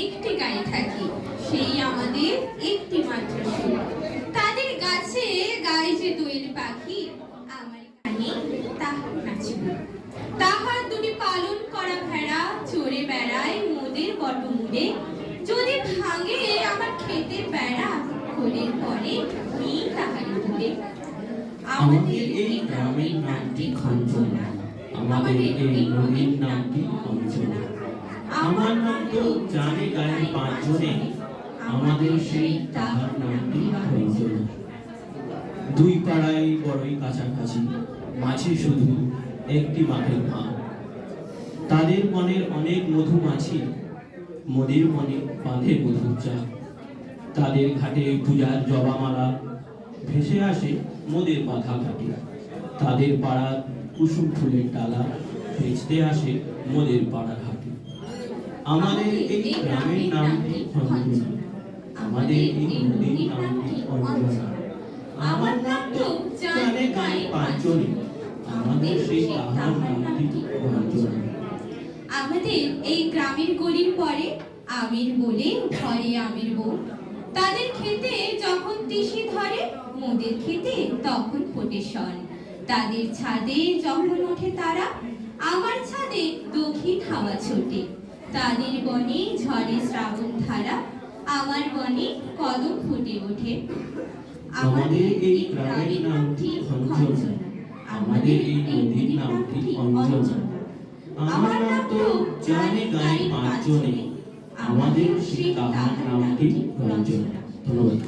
একটি গায়ে থাকি, সেই আমাদের একটি মাত্র সুর। তাদের গাছে গায়ে যে দোয়েল পাখি, আমার কানে তাহার নাচিব। তাহার দুটি পালন করা ভেড়া চড়ে বেড়ায় মোদের বটমূলে। যদি ভাঙে আমার ক্ষেতের বেড়া, খোলের পরে নেই তাহার তুলে। আমাদের এই গ্রামের নামটি খঞ্চনা, আমাদের এই নদীর নামটি খঞ্চনা। আমার নাম তো জানে গায়ে পাঁচজনে, আমাদের সেই তাহার নামটি খঞ্চনা। দুই পাড়ায় বড়ই কাছাকাছি, মাঝে শুধু একটি মাঠের ভাঙ। তাদের মনের অনেক মধুমাছি, মোদের মনে বাঁধে মধুর চা। তাদের ঘাটে পূজার জবামালা ভেসে আসে মোদের বাঁধা ঘাটে। তাদের পাড়ার কুসুম ফুলের ডালা ভেসতে আসে মোদের পাড়া ঘাটে। আমাদের এই গ্রামের নামটি খঞ্চনা, আমাদের এই নদীর নামটি অঞ্জনা। আমার নাম তো জানে গায়ে পাঁচজনে, আমাদের সেই তাহার নামটি অঞ্জনা। আমাদের এই গ্রামের গলির পরে আমির বলে ঘরে আমির বোন। তাদের খেতে যখন তিসি ধরে, মোদের খেতে তখন ফোটে শন। তাদের ছাদে যখন ওঠে তারা, আমার ছাদে দক্ষিণ হাওয়া ছোটে। তাদের বনে ঝরে শ্রাবণ ধারা, আমার বনে কদম ফুটে ওঠে। আমাদের এই গ্রামের নামটি খঞ্চনা, আমাদের এই নদীর নামটি অঞ্জনা। আমার নাম তো জানে গায়ে পাঁচজনে, আমাদের সেই তাহার নামটি রঞ্জনা। ধন্যবাদ।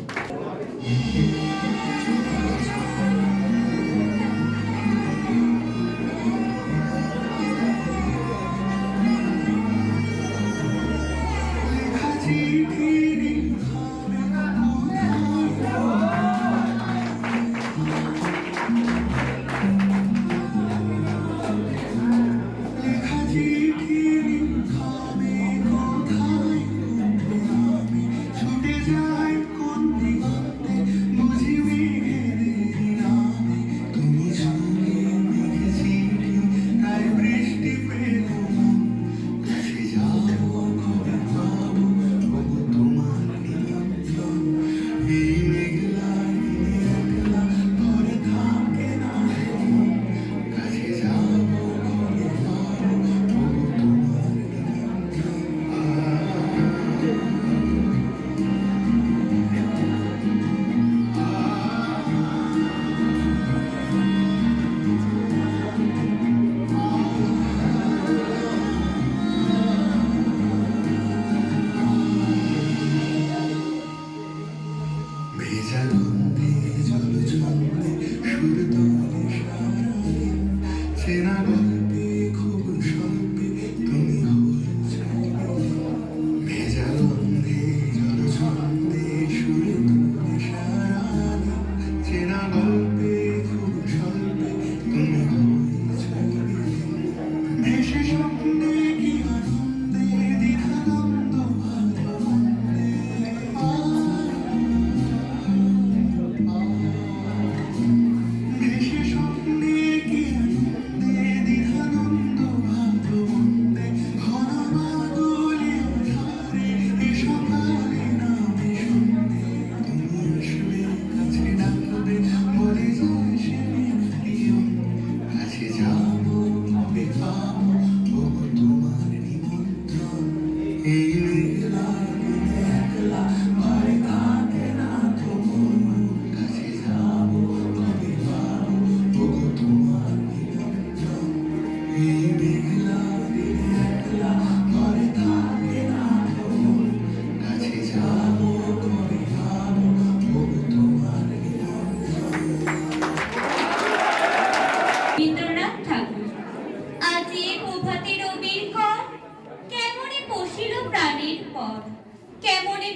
ছুটে যায় কোন দিকে বুঝিবি তুমি সঙ্গে লিখেছি তাই বৃষ্টি পেলাম কাছে যাবো খবর পাবো তোমার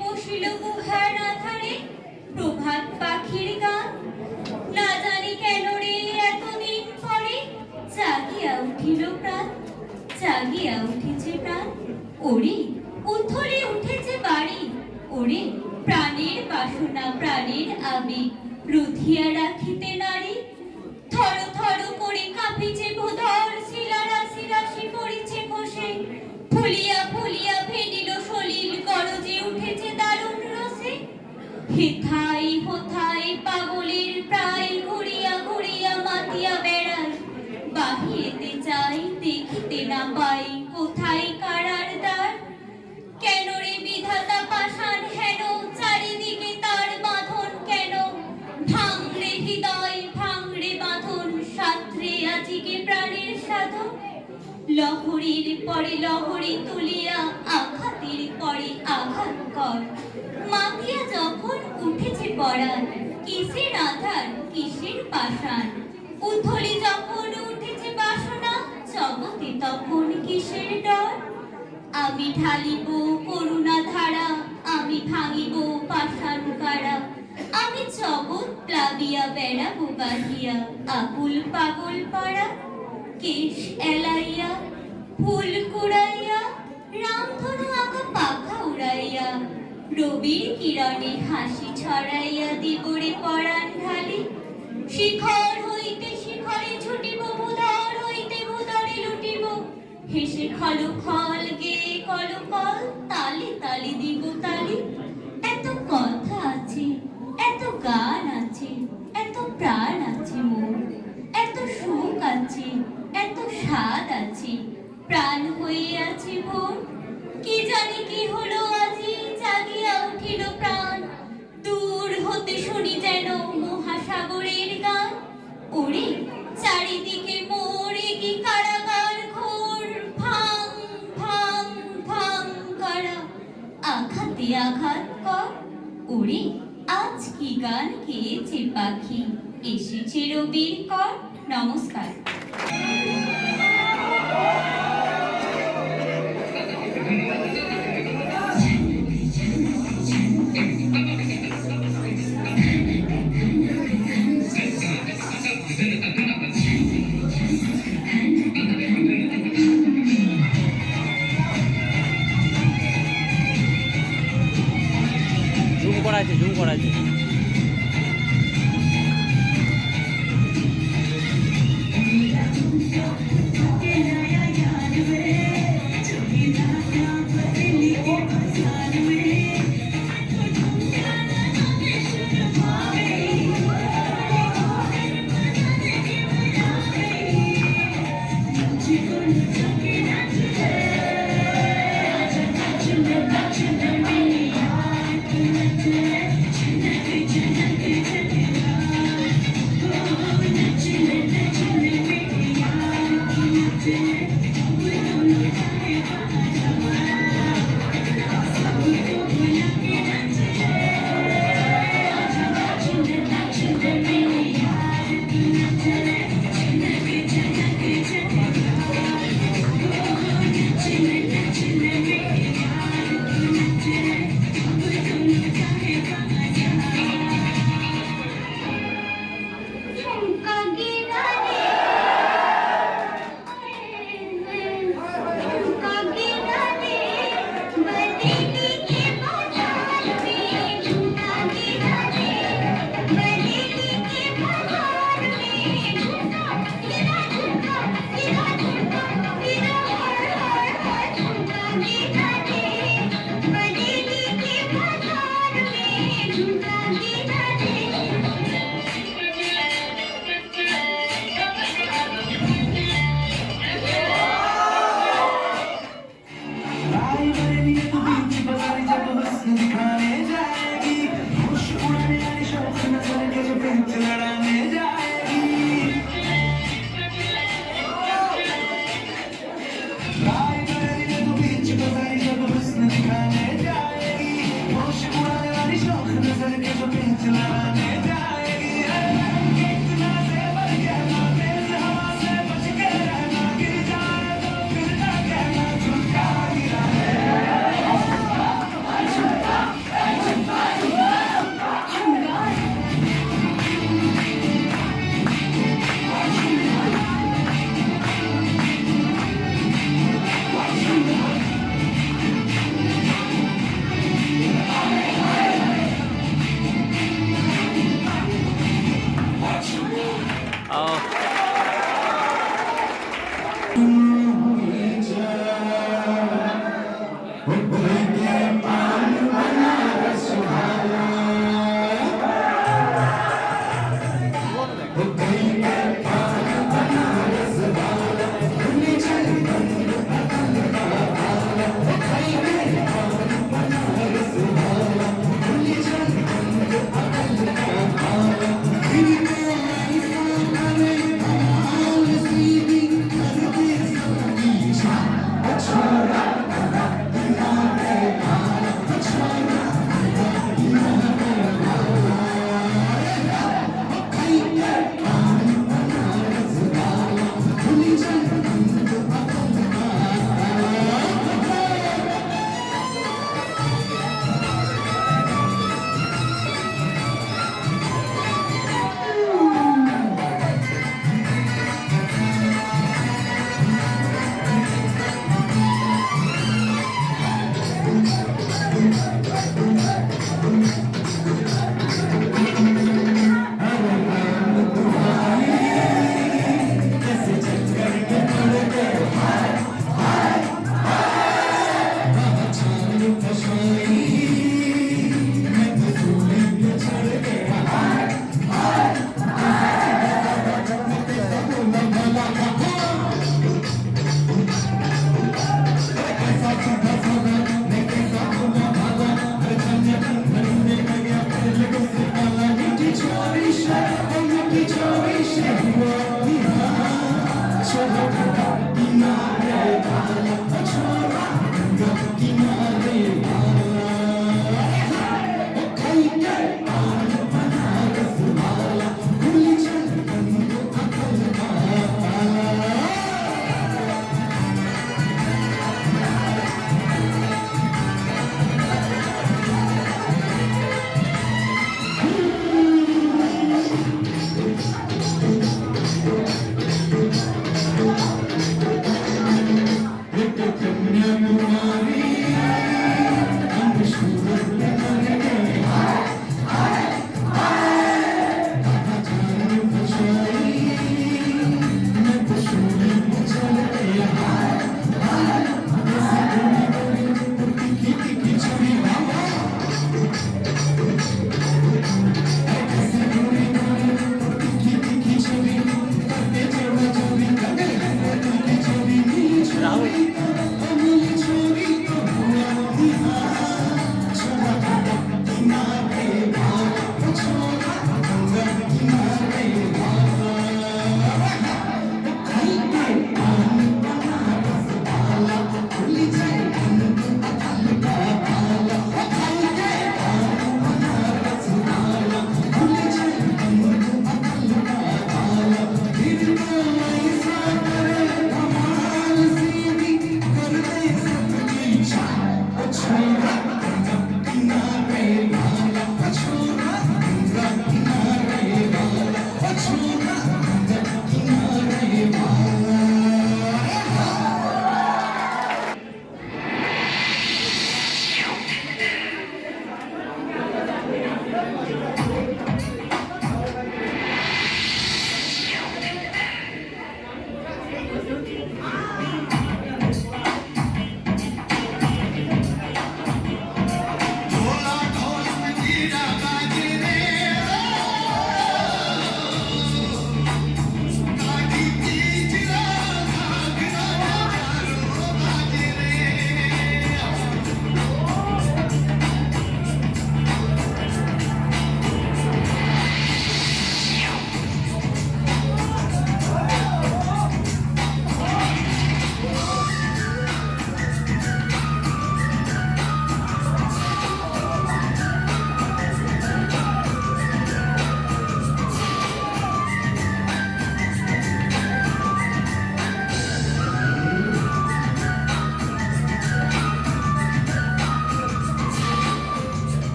বসিল গুহার আধারে প্রভাত পাখির গান। না জানি কেন রে এতদিন পরে জাগিয়া উঠিল প্রাণ, জাগিয়া উঠেছে প্রাণ। ওরে উথলে উঠেছে বাড়ি, ওরে প্রাণের বাসনা প্রাণের আবেগ রুধিয়া রাখিতে নারী। থর থর করে কাঁপিছে ভূধর, শিলারাশি রাশি পড়িছে খসে, ফুলিয়া ফুলিয়া ফেনিল সলিল গরজে উঠেছে দারুণ রসে। হেথাই হোথাই পাগলের প্রায় ঘুরিয়া ঘুরিয়া মাতিয়া বেড়ায়, বাহিরেতে চাই দেখিতে না পাই কোথায় কারার দ্বার। কেন রে বিধাতা পাষাণ হেন, চারিদিকে তার বাঁধন কেন? ভাঙড়ে হৃদয় ভাঙড়ে বাঁধন, সাঁতরে আজিকে প্রাণের সাধন। লহরীর পরে লহরী তুলিয়া আঘাতের পরে আঘাত কর, মাতিয়া যখন উঠেছে পরাণ, কিসের আধার কিসের পাষাণ। উথলি যখন উঠেছে বাসনা, জগতে তখন কিসের ডর। আমি ঢালিব করুণা ধারা, আমি ভাঙিব পাষাণ কারা। আমি জগৎ প্লাবিয়া বেড়াবো বাহিয়া আকুল পাগল পাড়া। কেশ এলাইয়া ফুল কুড়াইয়া, রামধনু আঁকা পাখা উড়াইয়া, রবির কিরণে হাসি ছড়াইয়া দিবরে পরাণ ঢালি। শিখর হইতে শিখরে ছুটিব, ভূধর হইতে ভূধরে লুটিব, হেসে খল খল গে কল কল, তালে তালে দিব তালি। এত কথা আছে, এত গান আছে, এত প্রাণ আছে মোর, এত সুখ আছে, এত স্বাদ আছে, প্রাণ হইয়াছে ভোর। কি জানি কি হলো আজি, জাগিয়া উঠিল প্রাণ, দূর হতে শুনি যেন মহাসাগরের গান। ওরে চারিদিকে মোরে কি কারাগার ঘোর, ভাঙ ভাঙ ভাঙ কারা, আঘাতে আঘাত কর। ওরে আজ কি গান গেয়েছে পাখি, এসেছে রবির কর। নমস্কার। জুম করা আছে, জুম করা আছে।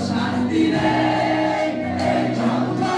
শান্তি রে এই জন্ম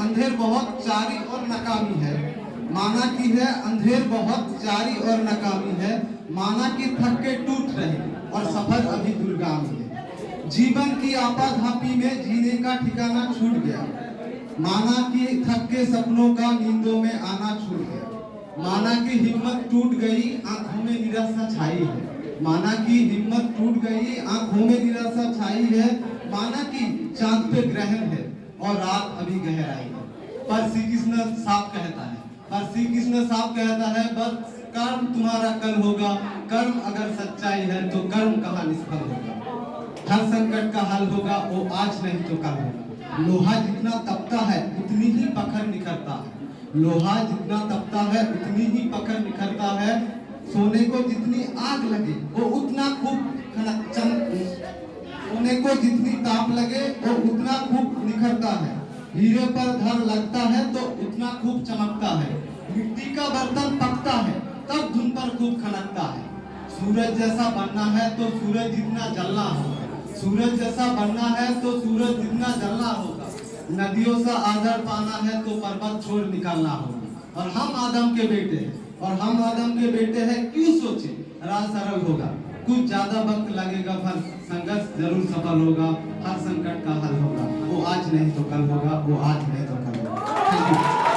अंधेर बहुत चारी और नाकामी है। माना की है अंधेर बहुत चारी और नाकामी है। माना की थक के टूट रहे और सफर अभी दुर्गामी है। जीवन की आपाधापी में जीने का ठिकाना छूट गया। माना की थक के सपनों का नींदों में आना छूट गया। माना की हिम्मत टूट गई, आंखों में निराशा छाई है। माना की हिम्मत टूट गई, आंखों में निराशा छाई है। माना की चांद पे ग्रहण है और रात अभी गहराई है। पर श्री कृष्ण साफ कहता है, बस कर्म तुम्हारा कल होगा। कर्म अगर सच्चाई है तो कर्म कहाँ निष्फल होगा। हर संकट का हल होगा, वो आज नहीं तो कल होगा। लोहा जितना तपता है उतनी ही पत्थर निखरता है। लोहा जितना तपता है उतनी ही पकड़ निखरता है। सोने को जितनी आग लगे वो उतना खूब सोने को जितनी ताप लगे वो उतना खूब निखरता है। हीरे पर धर लगता है तो उतना खूब चमकता है। मिट्टी का बर्तन पकता है तब धुन पर खूब खनकता है। सूरज जैसा बनना है तो सूरज जितना जलना होगा। सूरज जैसा बनना है तो सूरज जितना जलना होगा। नदियों से आदर पाना है तो पर्वत छोड़ निकलना होगा। और हम आदम के बेटे हैं, क्यों सोचे राह सरल होगा। कुछ ज्यादा वक्त लगेगा पर संघर्ष जरूर सफल होगा। हर संकट का हल होगा, वो आज नहीं तो कल होगा। वो आज नहीं तो कल होगा। Thank you.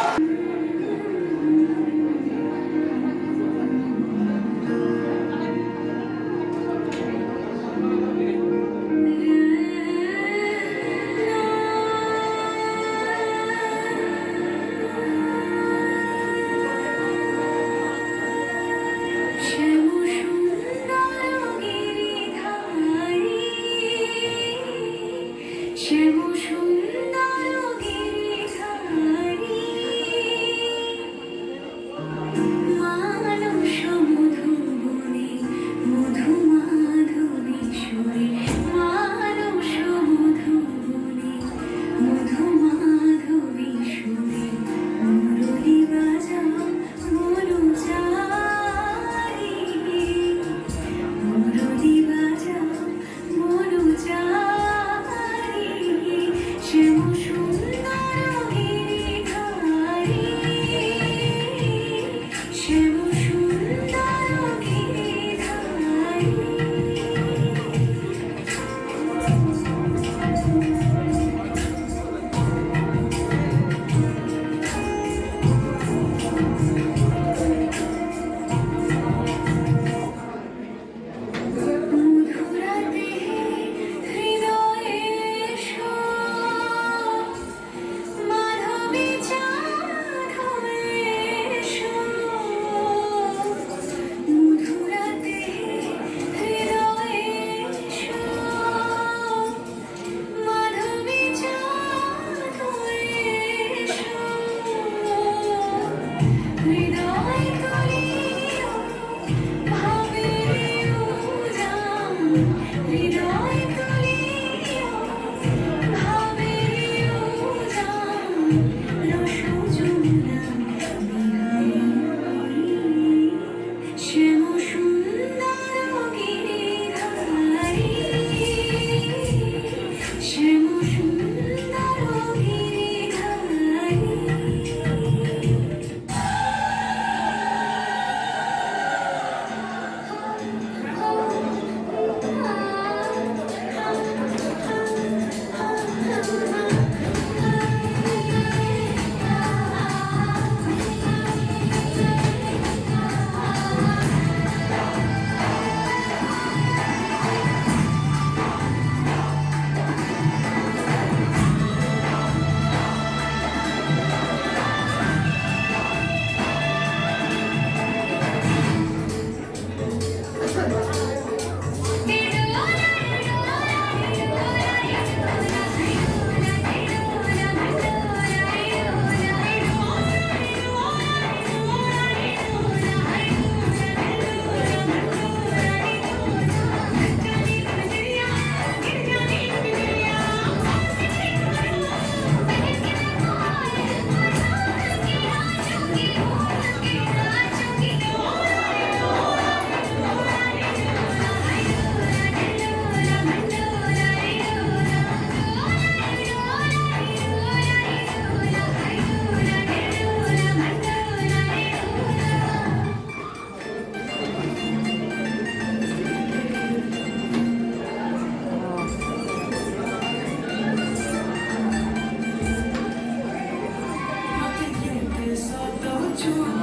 Thank you.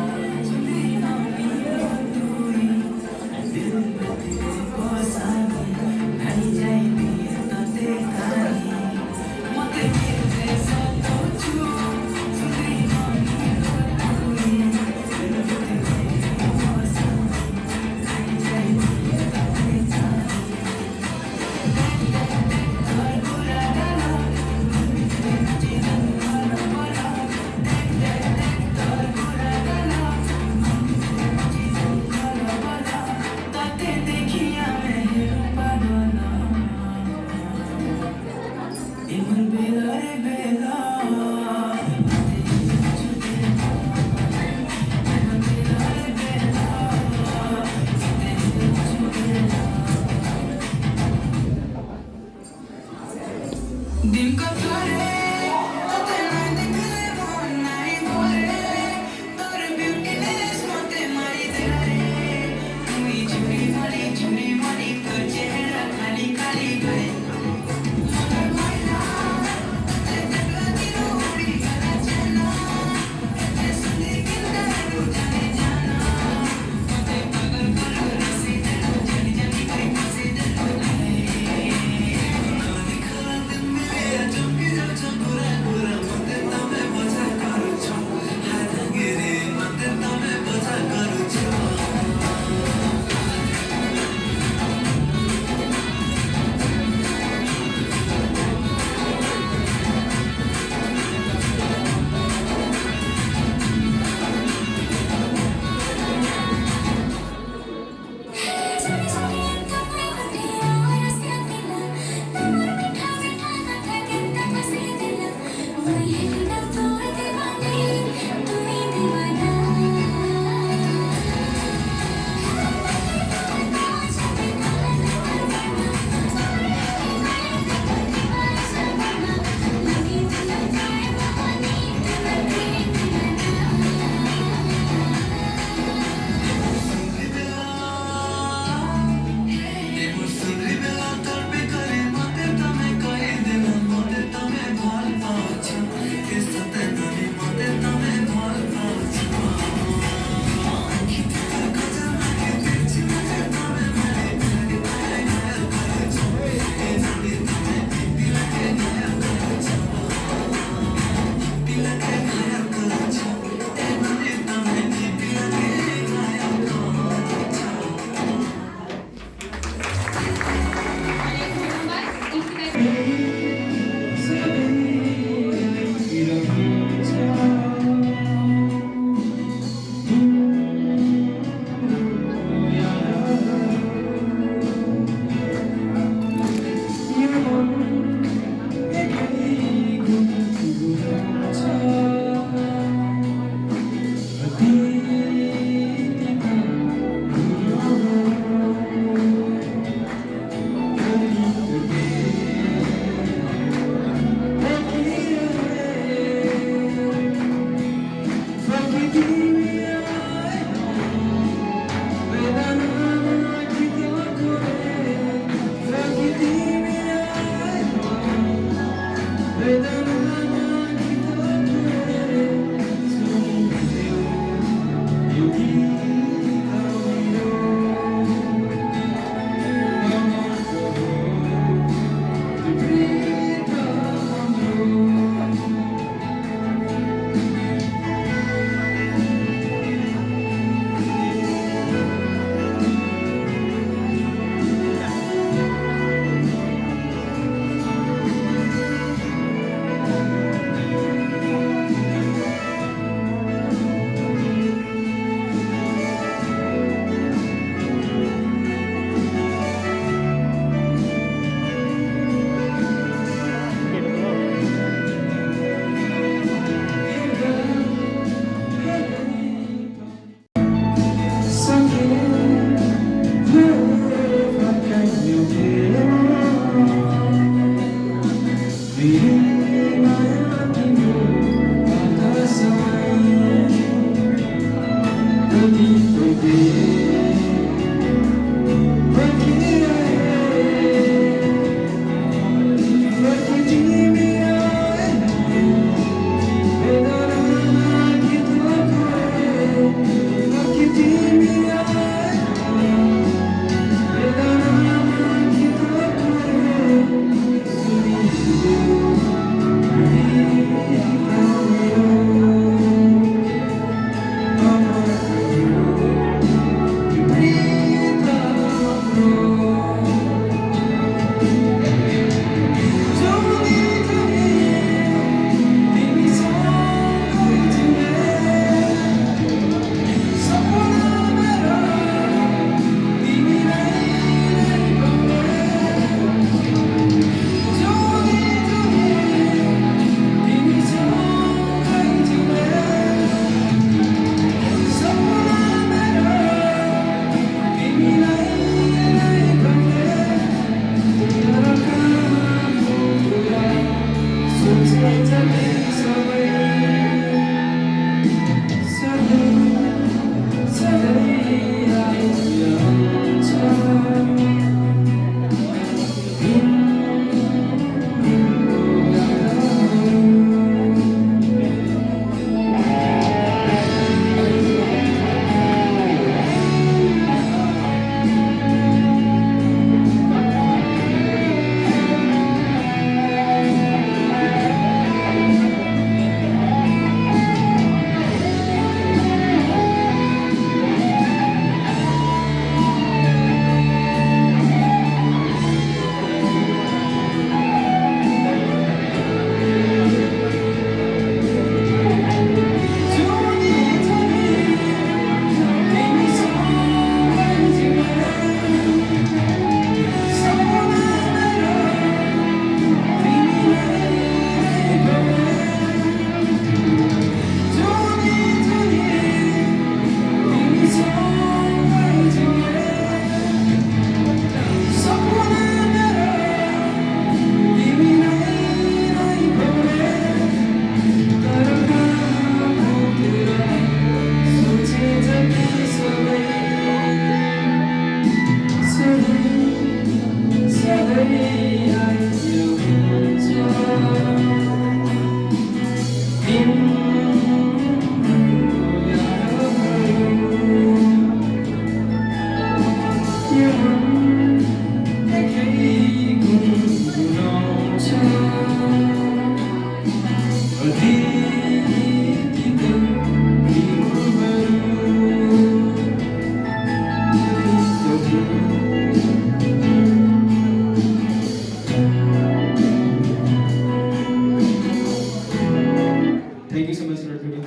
Thank you so much for video.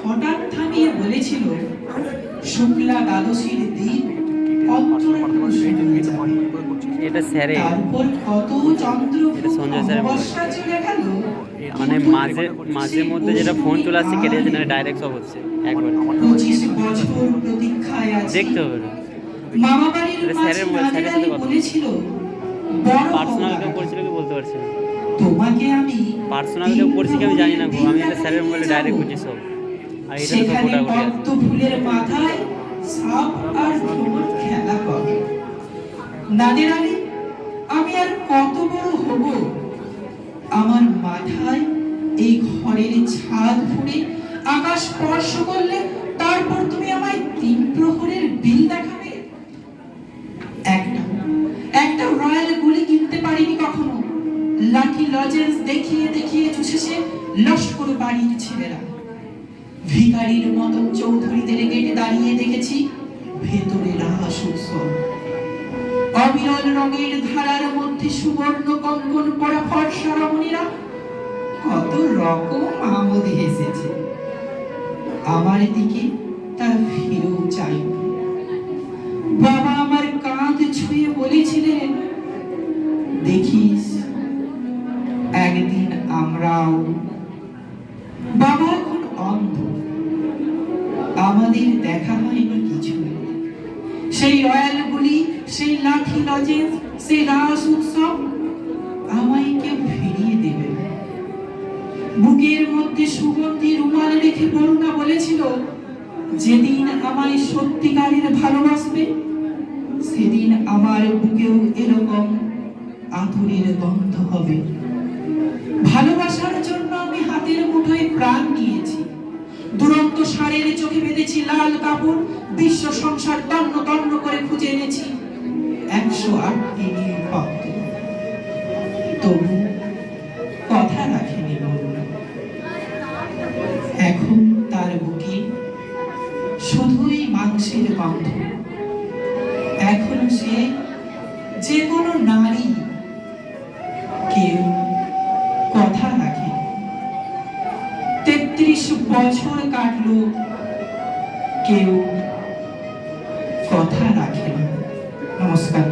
হঠাৎ থামিয়ে বলেছিল শুক্লা দ্বাদশীর দিন এটা স্যারে তারপর কত চন্দ্র এটা সঞ্জয় স্যারের মনে হয়। অমাবস্যা চলে গেল। মানে মাঝে মাঝে মধ্যে যেটা ফোন চলে আসছে কেটে যাচ্ছে না, ডাইরেক্ট সব হচ্ছে একবারে 25 বছর প্রতীক্ষায় আছি। দেখতে হবে ওটা। মামা বাড়ির এটা স্যারের মাঝে স্যারের সাথে কথা বলেছিল বড় পার্সোনাল হও কেউ দাদা। করছিল কি বলতে পারছি না, তোমাকে আমি পার্সোনাল কেউ করছি কি আমি জানি না গো, আমি এটা স্যারের মোবাইলে ডাইরেক্ট করছি সব। আর এটা তো সেখানে গোটা গোটা পদ্ম ফুলের মাথায় সাপ আর ভ্রমণ খেলা করে। নাদের আলী আমি আর কত বড় হব, আমার মাথায় এই ঘরের ছাদ ফুঁড়ে আকাশ স্পর্শ করলে তারপর তুমি আমায় 3 প্রহরের বিল দেখাবে। একটা রয়্যাল গুলি কিনতে পারিনি কখনো, লাকি লজেন্স দেখিয়ে দেখিয়ে চুষেছে লস্কর বাড়ির ছেলেরা। ভিখারির মতন চৌধুরীদের গেটে দাঁড়িয়ে দেখেছি ভেতরে রাস উৎসব। অবিরল রঙের ধারার মধ্যে সুবর্ণ কঙ্কন পরা ফর্সা রমণীরা কত রকম আমোদে এসেছে। আমার দিকে তারা ফিরেও চাই। বাবা আমার কাঁধ ছুঁয়ে বলেছিলেন, দেখিস একদিন আমরাও। বাবা এখন অন্ধ, আমাদের দেখা হয়নি কিছু। সেই রয়্যাল গুলি, সেই লাঠি লজেন্স, সেই রাস উৎসব আমায় কেউ ফিরিয়ে দেবে না। বুকের মধ্যে সুগন্ধি রুমাল রেখে বরুণা বলেছিল, যেদিন আমায় সত্যিকারের ভালোবাসবে সেদিন আমার বুকেও এরকম আঁতুরের গন্ধ হবে। ভালোবাসার জন্য আমি হাতের মুঠোয় প্রাণ নিয়েছি। দুরন্ত ষাঁড়ের চোখে বেঁধেছি লাল কাপড়, বিশ্ব সংসার তন্ন তন্ন করে খুঁজে এনেছি 108টি নীল পদ্ম। তবু কথা রাখেনি বরুণা। এখন তার বুকে শুধুই মাংসের গন্ধ। এখন সে যে কোনো নারী, কেউ কথা রাখে। 33 বছর কাটলো, কেউ কথা রাখে না। নমস্কার।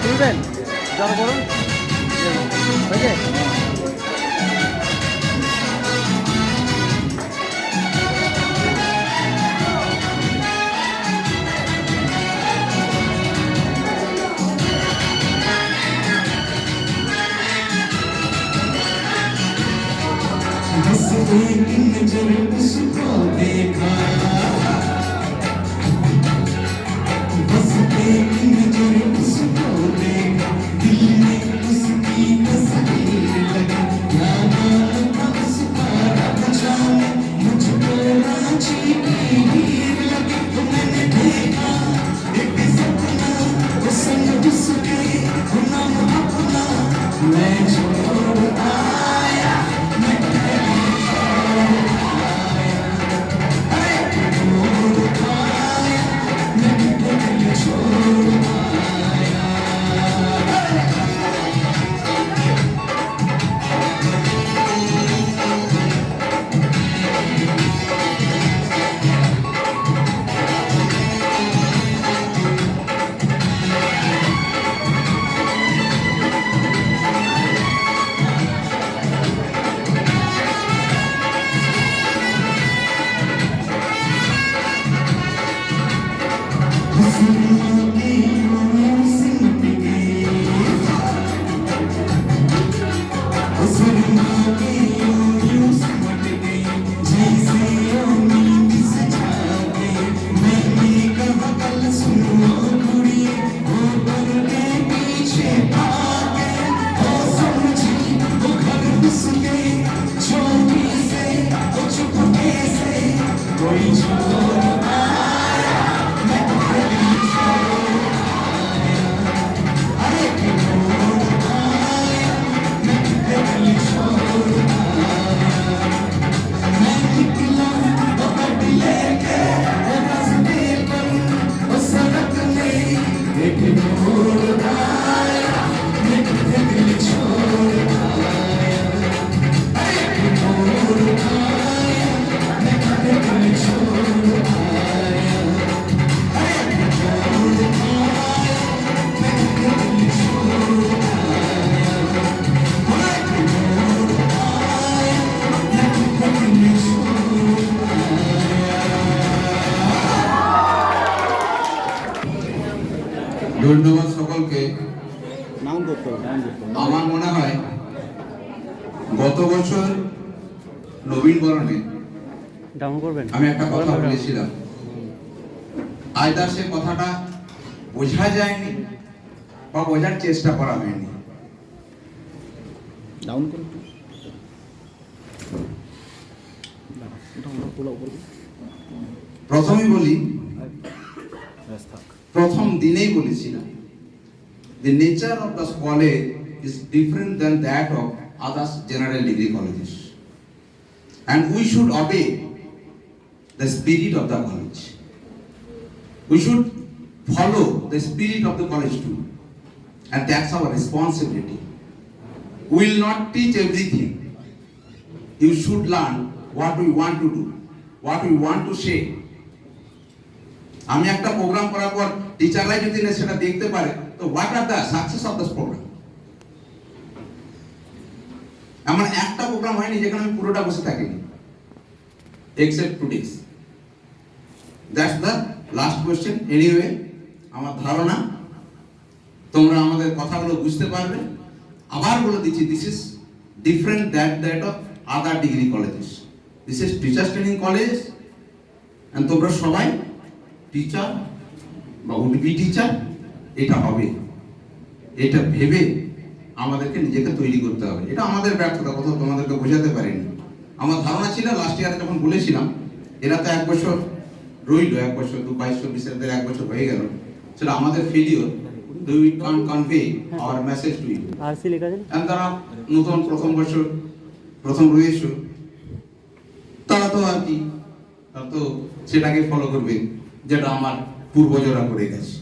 তুলবেন জড়ো করুন, হয়েছে? ধন্যবাদ সকলকে। আমার মনে হয় গত বছর নবীন বরণে আমি একটা কথা বলেছিলাম, আয়দার সে কথাটা বোঝা যায়নি বা বোঝার চেষ্টা করা হয়নি। প্রথমে বলি, প্রথম দিনেই বলেছিলাম, the nature of the college is different than that of other general degree colleges, and we should obey the spirit of the college. We should follow the spirit of the college too, and that's our responsibility. We will not teach everything. You should learn what we want to do, what we want to say. আমি একটা প্রোগ্রাম করার পর টিচাররাই যদি না সেটা দেখতে পারে, তো what are the success of this program? আমার একটা প্রোগ্রাম হয়নি যেখানে আমি পুরোটা বসে থাকিনি, except today's. That's the last question. Anyway, আমার ধারণা তোমরা আমাদের কথাগুলো বুঝতে পারবে। আবার বলে দিচ্ছি, this is different that of other degree colleges. This is teachers training college, and তোমরা সবাই টিচার বা উড বি টিচার এটা হবে, এটা ভেবে আমাদেরকে নিজেকে তৈরি করতে হবে। এটা আমাদের ব্যর্থতা, কোথাও তোমাদেরকে বোঝাতে পারিনি। আমার ধারণা ছিল লাস্ট ইয়ারে যখন বলেছিলাম, এরা তো 1 বছর রইল, 1 বছর 22-24 1 বছর হয়ে গেল, সেটা আমাদের failure. We can't convey our message to you. And তারা নতুন প্রথম বছর প্রথম রয়েছে, তারা তো আর কি, তারা তো সেটাকে ফলো করবে যেটা আমার পূর্বজরা করে গেছে।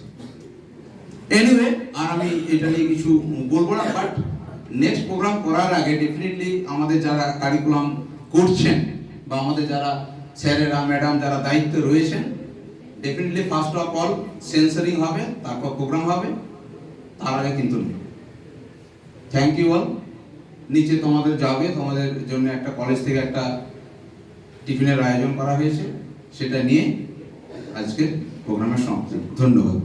এনিওয়ে, আর আমি এটা নিয়ে কিছু বলবো না, বাট নেক্সট প্রোগ্রাম করার আগে ডেফিনেটলি আমাদের যারা কারিকুলাম করছেন বা আমাদের যারা স্যারেরা ম্যাডাম যারা দায়িত্বে রয়েছেন, definitely first of all censoring হবে, তারপর প্রোগ্রাম হবে, তার আগে কিন্তু নেই। Thank you all. নিচে তোমাদের যাবে, তোমাদের জন্য একটা কলেজ থেকে একটা টিফিনের আয়োজন করা হয়েছে, সেটা নিয়ে আজকে প্রোগ্রামের সমাপ্তি। ধন্যবাদ।